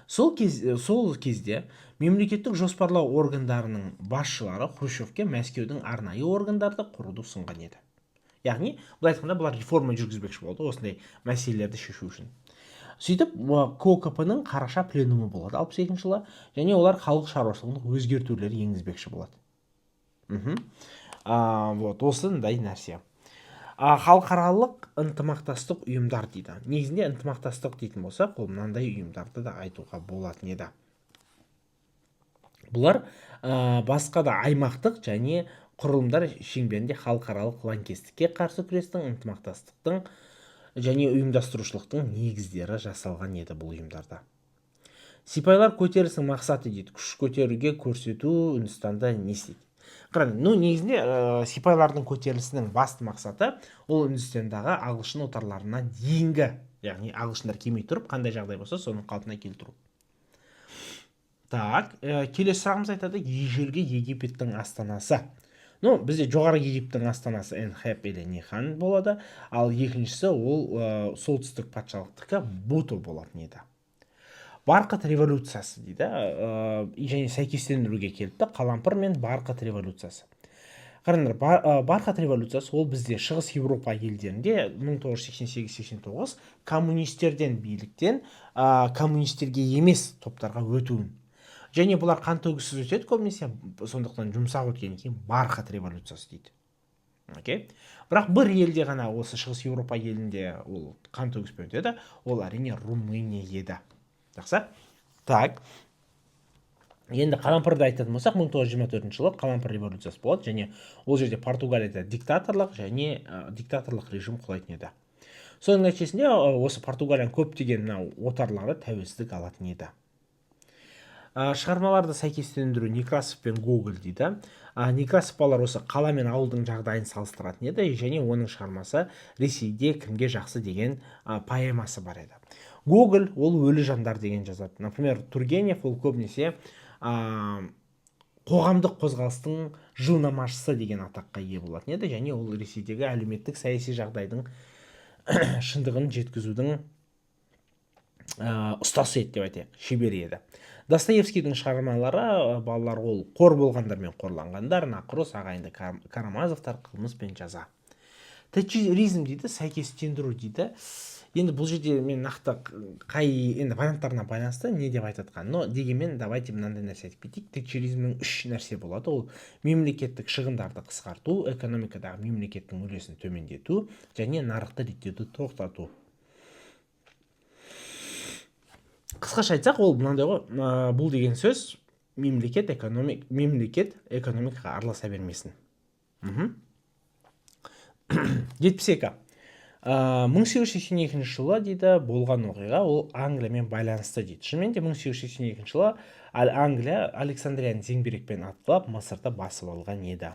Speaker 1: Сол кезде мемлекеттік жоспарлау органдарының басшылары Хрущевке Мәскеудің арнайы органдарды құруды ұсынған еді. Яғни, бұл айтқанда, бұлар реформа жүргізбекші болды, осындай мәселелерді шешу үшін. Сөйтіп, КОКП-ның қараша пленумы болады 62 жылы, және олар халық шаруашылығының өзгертулері енгізбекші болады. Осындай нәрсе. Халықаралық ынтымақтастық ұйымдар дейді. Негізінде ынтымақтастық дейтін болсақ, ол мынандай ұйымдарды да айтуға болатын еді. Бұлар басқа да аймақтық және құрылымдар шеңберінде халықаралық лаңкестікке қарсы күрестің, ынтымақтастықтың және ұйымдастырушылықтың негіздері жасалған еді бұл ұйымдарда. Сипайлар көтерілісінің мақсаты дейді, күш көтеруге көрсету Үндістанда не істейді? Негізінде сипайлардың көтерілісінің басты мақсаты ол Үндістандағы ағылшын отарларына дейінгі, яғни ағылшындар келмей тұрып, қандай жағдай болса соның қалпына келтіру. Келесі сұрағымыз айтады: ежелгі Египеттің астанасы. Бізде жоғары Египтің астанасы Энхеп или Нихан болады, ал екіншісі ол солтүстік патшалықтікі Буту болатын еді. Барқыт революциясы дейді, және сәйкестендіруге келіпті қалампыр мен барқыт революциясы. Қараңдар, барқыт революциясы ол бізде Шығыс Еуропа елдерінде 1988-89 коммунистерден биліктен коммунистерге емес топтарға өтуін. Және бұлар қан төгіссіз өтеді көбінесе, сондықтан жұмсақ өткеннен кейін барқыт революциясы дейді. Бірақ бір елде ғана, осы Шығыс Еуропа елінде ол қан төгіспен өтеді, ол әрине Румыния еді. Жақсы? Енді қалампырды айтатын болсақ, 1924 жылы қалампыр революциясы болады, және ол жерде Португалияда диктаторлық режим құлайтын еді. Соның нәтижесінде осы Португалияның көптеген отарлары тәуелсіздік алатын еді. Шығармаларды сәйкестендіру Некрасов пен Гоголь дейді. Некрасов балар осы қала мен ауылдың жағдайын салыстыратын еді, және оның шығармасы Ресейде кімге жақсы деген поэмасы бар еді. Гоголь ол өлі жандар деген жазады. Например, Тургенев ол көбінесе қоғамдық қозғалыстың жылнамашысы деген атаққа ие болатын еді, және ол Ресейдегі әлеуметтік саяси жағдайдың шындығын жеткізудің ұстасы еді деп айтайық, шебері еді. Достоевскийдің шығармалары балалар ол қор болғандар мен қорланғандар, Нақұрыс, ағайынды Карамазовтар, қылмыс пен жаза. Тэтчеризм дейді, сәйкестендіру дейді. Енді бұл жерде мен нақты енді варианттарына байланысты не деп айтатқан, но дегенмен давайте мынандай нәрсе айтып кетейік. Тэтчеризмнің үш нәрсе болады. Ол мемлекеттік шығындарды қысқарту, экономикадағы мемлекеттің үлесін төмендету және нарықты реттеуді тоқтату. Қысқаша айтсақ, ол мынандай ғой, бұл деген сөз мемлекет экономикаға араласа бермесін. 72. 1882 жылы дейді болған оқиға ол Англиямен байланысты дейді. Шынымен де 1882 жылы Англия Александрияны зеңбірекпен атқылап Мысырды басып алған еді.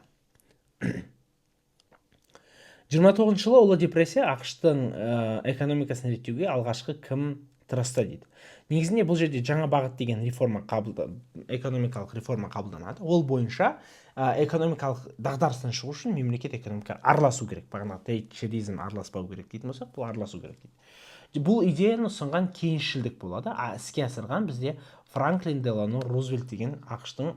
Speaker 1: 29 жылы ұлы депрессия ақш-тың экономикасын реттеуге алғашқы кім тырысты дейді. Негізінде бұл жерде жаңа бағыт деген экономикалық реформа қабылданады. Ол бойынша экономикалық дағдарыстан шығу үшін мемлекет экономикаға араласу керек. Бағанағы тейчеризм араласпау керек дейтін болсақ, бұл араласу керек дейді. Бұл идеяны ұсынған кейіншілдік болады. Іске асырған бізде Франклин Делано Рузвельт деген ақш-тың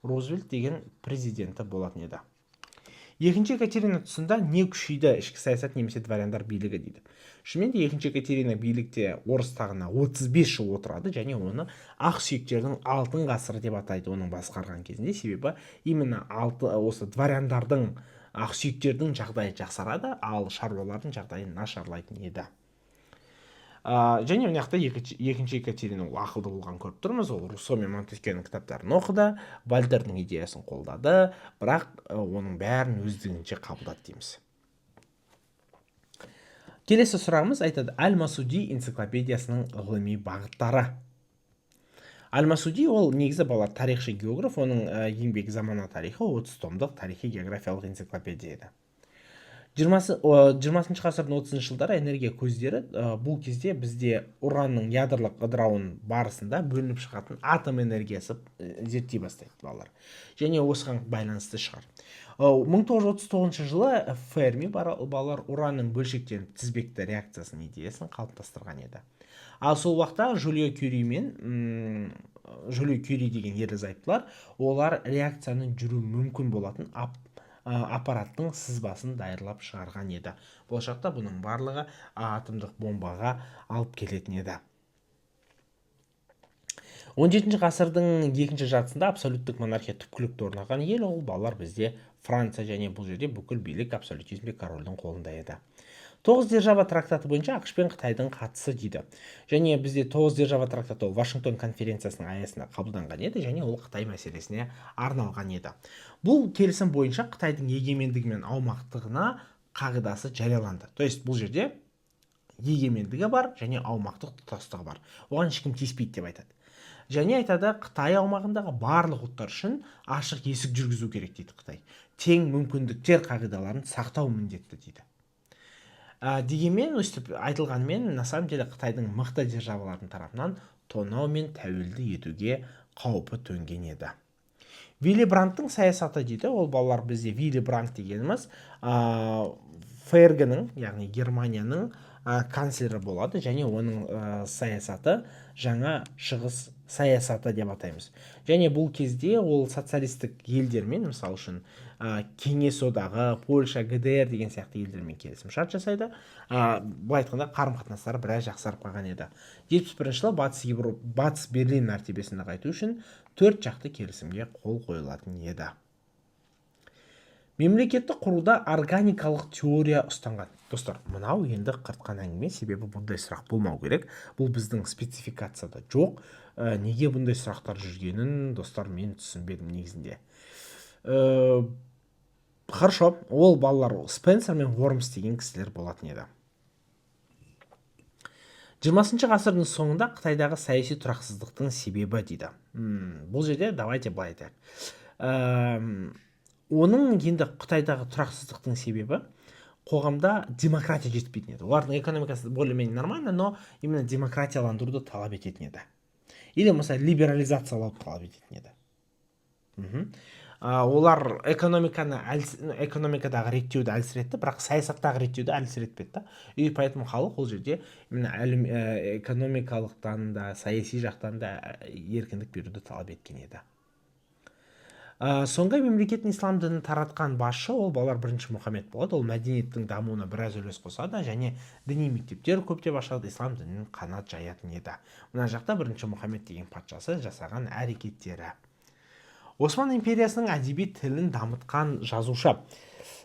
Speaker 1: Рузвельт деген президенті болатын еді. Екінші Екатерина тұсында не күшейді, ішкі саясат немесе дворяндар билігі дейді. Шынымен де екінші Екатерина билікте орыс тағына 35 жыл отырады және оны ақсүйектердің алтын ғасыры деп атайды оның басқарған кезінде. Себебі именно осы дворяндардың, ақсүйектердің жағдайы жақсарады, ал шаруалардың жағдайы нашарлайтын еді. Және мына жақта екінші Екатерина ол ақылды болған көріп тұрмыз. Ол Руссо мен Монтескьенің кітаптарын оқыды, Вольтердің идеясын қолдады, бірақ оның бәрін өздігінше қабылдады дейміз. Келесі сұрағымыз айтады: Аль-Масуди энциклопедиясының ғылыми бағыттары. Аль-Масуди ол негізі балар тарихшы географ, оның еңбек замана тарихы 30 томдық тарихи географиялық энциклопедия еді. 20 ғасырдың 30 жылдары энергия көздері бұл кезде бізде уранның ядролық ыдырауын барысында бөлініп шығатын атом энергиясы зерттей бастайды балалар. Және осыған байланысты шығар. 1939 жылы Ферми балалар уранның бөлшектеніп тізбекті реакциясының идеясын қалыптастырған еді. Ал сол уақытта Жюлье Кюри деген ерлі-зайыптылар, олар реакцияның жүру мүмкін болатын аппараттың сызбасын дайырлап шығарған еді. Болашақта бұның барлығы атомдық бомбаға алып келетін еді. 17 ғасырдың екінші жартысында абсолюттік монархия түпкілікті орнаған ел ол балалар бізде Франция, және бұл жерде бүкіл билік абсолютизмге корольдің қолында еді. 9 держава трактаты бойынша ақш пен Қытайдың қатысы дейді. Және бізде 9 держава трактаты Вашингтон конференциясының аясында қабылданған еді, және ол Қытай мәселесіне арналған еді. Бұл келісім бойынша Қытайдың егемендігі мен аумақтығына қағидасы жарияланды. То есть бұл жерде егемендігі бар және аумақтық тұтастығы бар. Оған ешкім тиіспейді деп айтады. Және айтады, Қытай аумағындағы барлық ұлттар үшін ашық есік жүргізу керек дейді Қытай. Тең мүмкіндіктер қағидаларын сақтау міндетті дейді. Дегенмен, өстіп айтылғанмен, на самом деле Қытайдың мықты державалардың тарапынан тонау мен тәуелді етуге қаупі төнген еді. Вилли Брандттың саясаты дейді, ол балалар бізде Вилли Брандт дегеніміз ФРГ-ның, яғни Германияның канцлері болады, және оның саясаты жаңа шығыс саясаты деп атаймыз. Және бұл кезде ол социалистік елдермен, мысалы үшін Кеңес одағы, Польша, ГДР деген сияқты елдермен келісім шарт жасайды. Былай айтқанда қарым-қатынастары біраз жақсарып қалған еді. 71 жылы Батыс Берлин мәртебесін нығайту үшін 4 жақты келісімге қол қойылатын еді. Мемлекетті құруда органикалық теория ұстанған. Достар, мынау енді қыртқан әңгіме, себебі бұндай сұрақ болмау керек. Бұл біздің спецификацияда жоқ. Неге бұндай сұрақтар жүргенін, достар, мен түсінбедім негізінде. Хорошо, ол балалар Спенсер мен Вормс деген кісілер болатын еді. 20 ғасырдың соңында Қытайдағы саяси тұрақсыздықтың себебі дейді. Бұл жерде давайте былай айтайық. Оның енді Қытайдағы тұрақсыздықтың себебі қоғамда демократия жетпейтін еді. Олардың экономикасы более-менее нормально, но именно демократияландыруды талап ететін еді. Или мысалы либерализациялауды талап ететін еді. Олар экономикадағы реттеуді әлсіретті, бірақ саясаттағы реттеуді әлсіретпеді. И поэтому халық ол жерде экономикалықтан да, саяси жақтан да еркіндік беруді талап еткен еді. Соңғы мемлекеттің ислам дінін таратқан басшы ол балалар бірінші Мұхаммед болады. Ол мәдениеттің дамуына біраз үлес қосады және діни мектептер көптеп ашады, ислам дінін қанат жаятын еді. Мына жақта бірінші Мұхаммед деген патшасы жасаған әрекеттері. Осман империясының әдеби тілін дамытқан жазушы.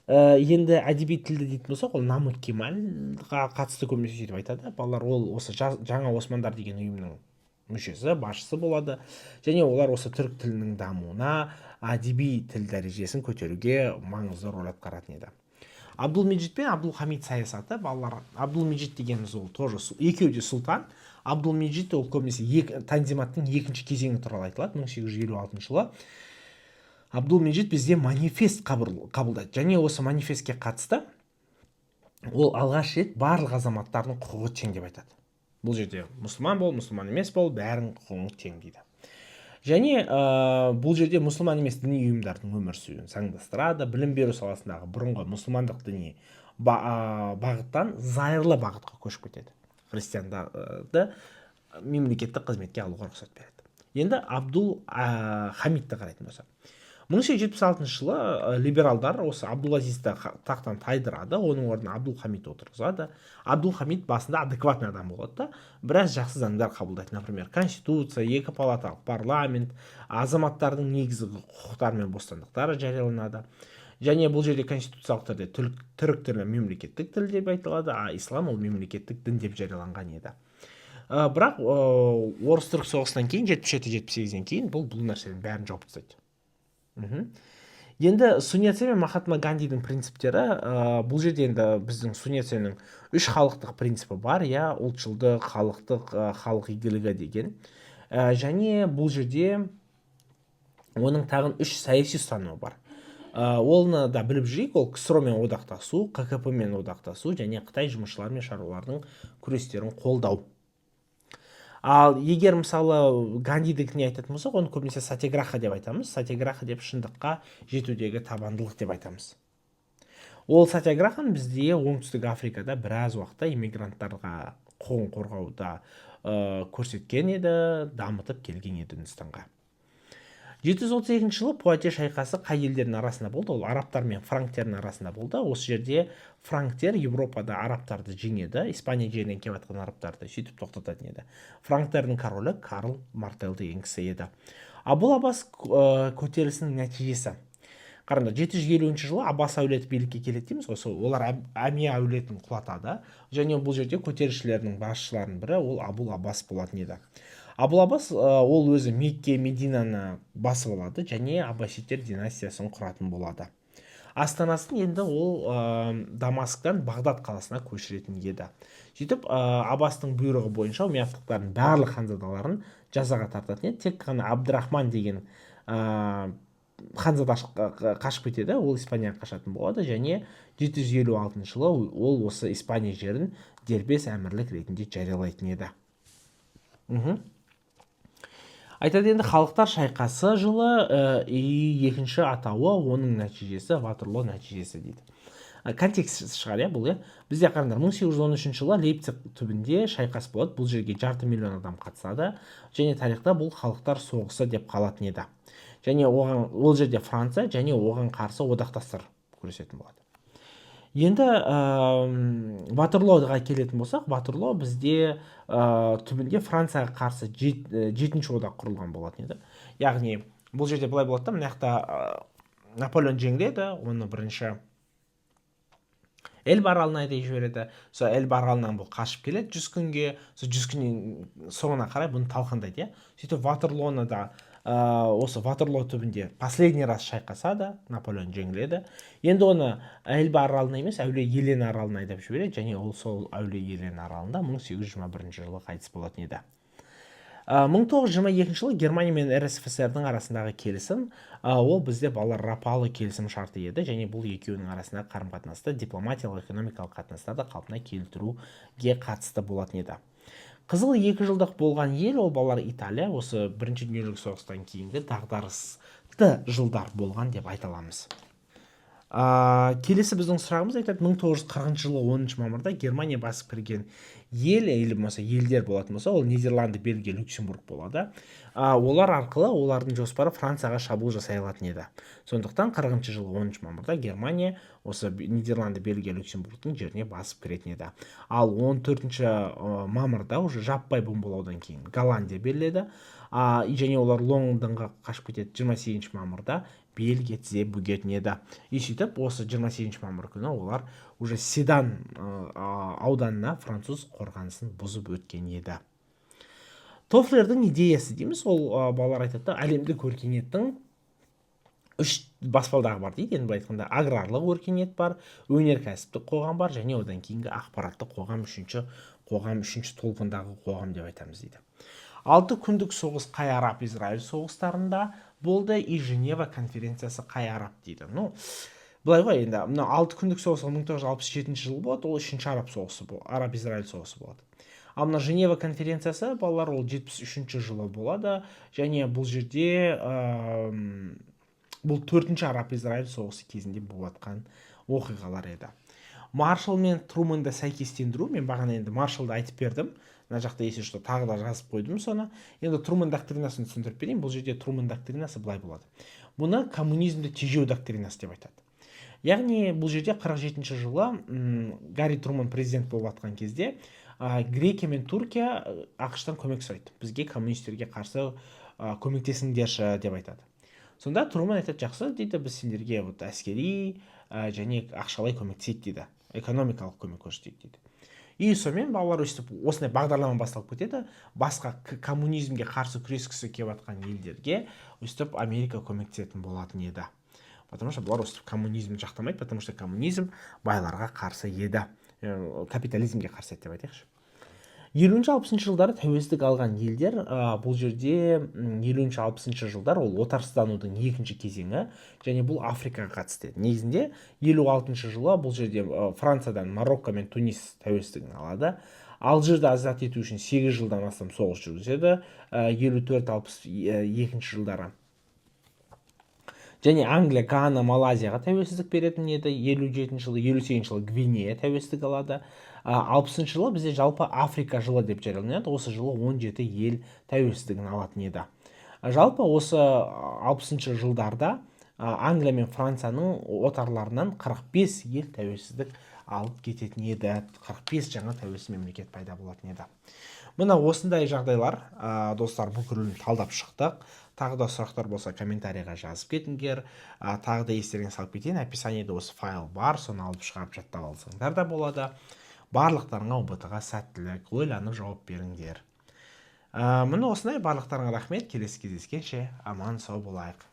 Speaker 1: Енді әдеби тілді дейтін болсақ, ол Намуд Кемалға қатысты көбінесе сөйтіп айтады. Балалар ол осы жаңа Османдар деген ұйымның мүшесі, басшысы болады. Және олар осы түрік тілінің дамуына әдеби тіл дәрежесін көтеруге маңызды рөл атқаратын еді. Абдулмеджит пен Абдулхамид саясаты, балалар, Абдулмеджит дегеніміз ол тоже екеуі де сұлтан. Абдулмеджит ол көбінесе Танзиматтың екінші кезеңі туралы айтылады, 1856 жылы. Абдулмеджит бізде манифест қабылдайды, және осы манифестке қатысты ол алғаш рет барлық азаматтардың құқығы тең деп айтады. Бұл жерде мұсылман бол, мұсылман емес бол, бәрінің құқығы тең дейді. Және бұл жерде мұсылман емес діни ұйымдардың өмір сүруін заңдастырады. Білім беру саласындағы бұрынғы мұсылмандық діни бағыттан зайырлы бағытқа көшіп кетеді. Христиандарды мемлекеттік қызметке алуға рұқсат береді. Енді Абдул Хамидті қарайтын болсақ, 1876 жылы либералдар осы Абдул-Азизді тақтан тайдырады, оның орнына Абдул-Хамид отырғызады. Абдул-Хамид басында адекватный адам болады да, біраз жақсы заңдар қабылдайды. Например, конституция, екі палаталық парламент, азаматтардың негізгі құқықтары мен бостандықтары жарияланады. Және бұл жерде конституциялық түрде түрік тілі мемлекеттік тіл деп айтылады, а ислам ол мемлекеттік дін деп жарияланған еді. Бірақ орыс-түрік соғысынан кейін, 77-78-ден кейін бұл нәрсенің бәрін жауып тастайды. Енді Суньяцзе мен Махатма Гандидің принциптері, бұл жерде енді біздің Суньяцзенің 3 халықтық принципі бар, ұлтшылдық, халықтық, халық игілігі деген. Және бұл жерде оның тағын 3 саяси ұстанымы бар. Олны да біліп жүрейік, ол КСРО мен одақтасу, ККП мен одақтасу және Қытай жұмысшылар мен шаруалардың күрестерін қолдау. Ал егер мысалы Гандидікіне айтатын болсақ, оны көбінесе сатяграха деп айтамыз. Сатяграха деп шындыққа жетудегі табандылық деп айтамыз. Ол сатяграханы бізде оңтүстік Африкада біраз уақытта иммигранттарға құқығын қорғауда көрсеткен еді, дамытып келген еді Үндістанға. 732 жылы Пуате шайқасы қай елдердің арасында болды? Ол арабтар мен франктердің арасында болды. Осы жерде франктер Европада арабтарды жеңеді, Испания жерінен келіп жатқан арабтарды сөйтіп тоқтататын еді. Франктердің королі Карл Мартел деген кісі еді. Абул Аббас көтерілісінің нәтижесі. Қараңдар, 750 жылы Аббас әулеті билікке келеді дейміз ғой, олар Әмия әулетін құлатады, және бұл жерде көтерілісшілердің басшыларының бірі ол Абул Аббас болатын еді. Абул Аббас ол өзі Мекке, Мединаны басып алады және Аббасидтер династиясын құратын болады. Астанасын енді ол Дамасктан Бағдат қаласына көшіретін еді. Сөйтіп Аббастың бұйрығы бойынша умайядтықтардың барлық ханзадаларын жазаға тартатын еді. Тек қана Абдрахман деген ханзада қашып кетеді, ол Испанияға қашатын болады, және 756 жылы ол осы Испания жерін дербес әмірлік ретінде жариялайтын еді. Айтады енді халықтар шайқасы жылы екінші атауы, оның нәтижесі Ватерлоо нәтижесі дейді. Контекст шығар, бұл бізде қараңдар, 1813 жылы Лейпциг түбінде шайқас болады, бұл жерге 500 000 адам қатысады, және тарихта бұл халықтар соғысы деп қалатын еді. Және ол жерде Франция және оған қарсы одақтастар күресетін болады. Енді Ватерлоға келетін болсақ, Ватерлоо бізде түбінде Францияға қарсы 7-ші одақ құрылған болатын еді. Яғни бұл жерде былай болады да, мынақта Наполеон жеңіледі, оны бірінші Эльба аралына айдап жібереді. Сол Эльба аралынан бұл қашып келеді 100 күнге, сол 100 күннен соңына қарай бұны талқандайды. Сөйтіп Ватерлооны да осы Ватерлоо түбінде последний раз шайқасады, Наполеон жеңіледі. Енді оны Эльба аралына емес, әулие Елена аралына айдап жібереді, және ол сол әулие Елена аралында 1821 жылы қайтыс болатын еді. 1922 жылы Германия мен РСФСР-дің арасындағы келісім, ол бізде балалар Рапаллы келісім шарты еді, және бұл екеуінің арасындағы қарым-қатынасты дипломатиялық экономикалық қатынастарды қалпына келтіруге қатысты болатын еді. Қызыл 2 жылдық болған ел, ол балалар Италия, осы бірінші дүниежүзілік соғыстан кейінгі дағдарысты жылдар болған деп айта аламыз. Келесі біздің сұрағымыз айтады, 1940 жылы 10 мамырда Германия басып кірген елдер болатын болса, ол Нидерланды, Бельгия, Люксембург болады. Олар арқылы олардың жоспары Францияға шабуыл жасай алатын еді. Сондықтан 40 жылы 10 мамырда Германия осы Нидерланды, Бельгия, Люксембургтың жеріне басып кіретін еді. Ал 14 мамырда уже жаппай бомбалаудан кейін Голландия беріледі, және олар Лондонға қашып кетеді. 28 мамырда Бельгия тізе бүгетін еді. Сөйтіп, осы 28 мамыр күні олар уже Седан ауданына француз қорғанысын бұзып өткен еді. Тофлердің идеясы дейміз, ол балалар айтады, әлемдік өркениеттің үш баспалдағы бар дейді. Енді былай айтқанда аграрлық өркениет бар, өнеркәсіптік қоғам бар, және одан кейінгі ақпараттық қоғам, үшінші толқындағы қоғам деп айтамыз дейді. 6 күндік соғыс қай араб-израиль соғыстарында болды, и Женева конференциясы қай араб дейді. Былай ғой, енді мына 6 күндік соғыс 1967 жылы болады, ол үшінші араб-израиль соғысы болады. Ал мына Женева конференциясы, балалар, ол 73 жылы болады, және бұл жерде бұл 4-ші араб-израиль соғысы кезінде болып жатқан оқиғалар еді. Маршалл мен Труманды сәйкестендіру, мен бағана енді Маршаллды айтып бердім, мына жақта есте что тағы да жазып қойдым соны. Енді Труман доктринасын түсіндіріп берейін. Бұл жерде Труман доктринасы былай болады. Бұны коммунизмді тежеу доктринасы деп айтады. Яғни бұл жерде 47 жылы Гарри Труман президент болып жатқан кезде Грекия мен Туркия ақш-тан көмек сұрайды. Бізге коммунистерге қарсы көмектесіңдерші деп айтады. Сонда Труман айтады, жақсы дейді, біз сендерге әскери және ақшалай көмектесейік дейді, экономикалық көмек көрсетейік дейді. И сонымен балалар өстіп осындай бағдарлама басталып кетеді. Басқа коммунизмге қарсы күрескісі келіп жатқан елдерге өстіп Америка көмектесетін болатын еді. Потому что бұлар өстіп коммунизмді жақтамайды, потому что коммунизм байларға қарсы еді, капитализмге қарсы еді деп айтайықшы. 50-60 жылдары тәуелсіздік алған елдер, бұл жерде 50-60 жылдар ол отарсызданудың екінші кезеңі, және бұл Африкаға қатысты. Негізінде 56 жылы бұл жерде Франциядан Марокко мен Тунис тәуелсіздігін алады. Алжирді азат ету үшін 8 жылдан астам соғыс жүргізеді, 54-62 жылдары. Және Англия, Гана, Малайзияға тәуелсіздік беретін еді. 57 жылы, 58 жылы Гвинея тәуелсіздік алады. 60 жылы бізде жалпы Африка жылы деп жарияланады. Осы жылы 17 ел тәуелсіздігін алатын еді. Жалпы осы 60 жылдарда Англия мен Францияның отарларынан 45 ел тәуелсіздік алып кететін еді. 45 жаңа тәуелсіз мемлекет пайда болатын еді. Мына осындай жағдайлар, достар, бұл көрілімді талдап шықтық. Тағы да сұрақтар болса комментарийға жазып кетіңдер. Тағы да естеріңізге салып кетейін, описаниеде осы файл бар, соны алып шығарып жаттап алсаңдар да болады. Барлықтарыңа ұбт-ға сәттілік, ойланып жауап беріңдер. Міне осындай, барлықтарыңа рахмет. Келесі кездескенше аман сау болайық.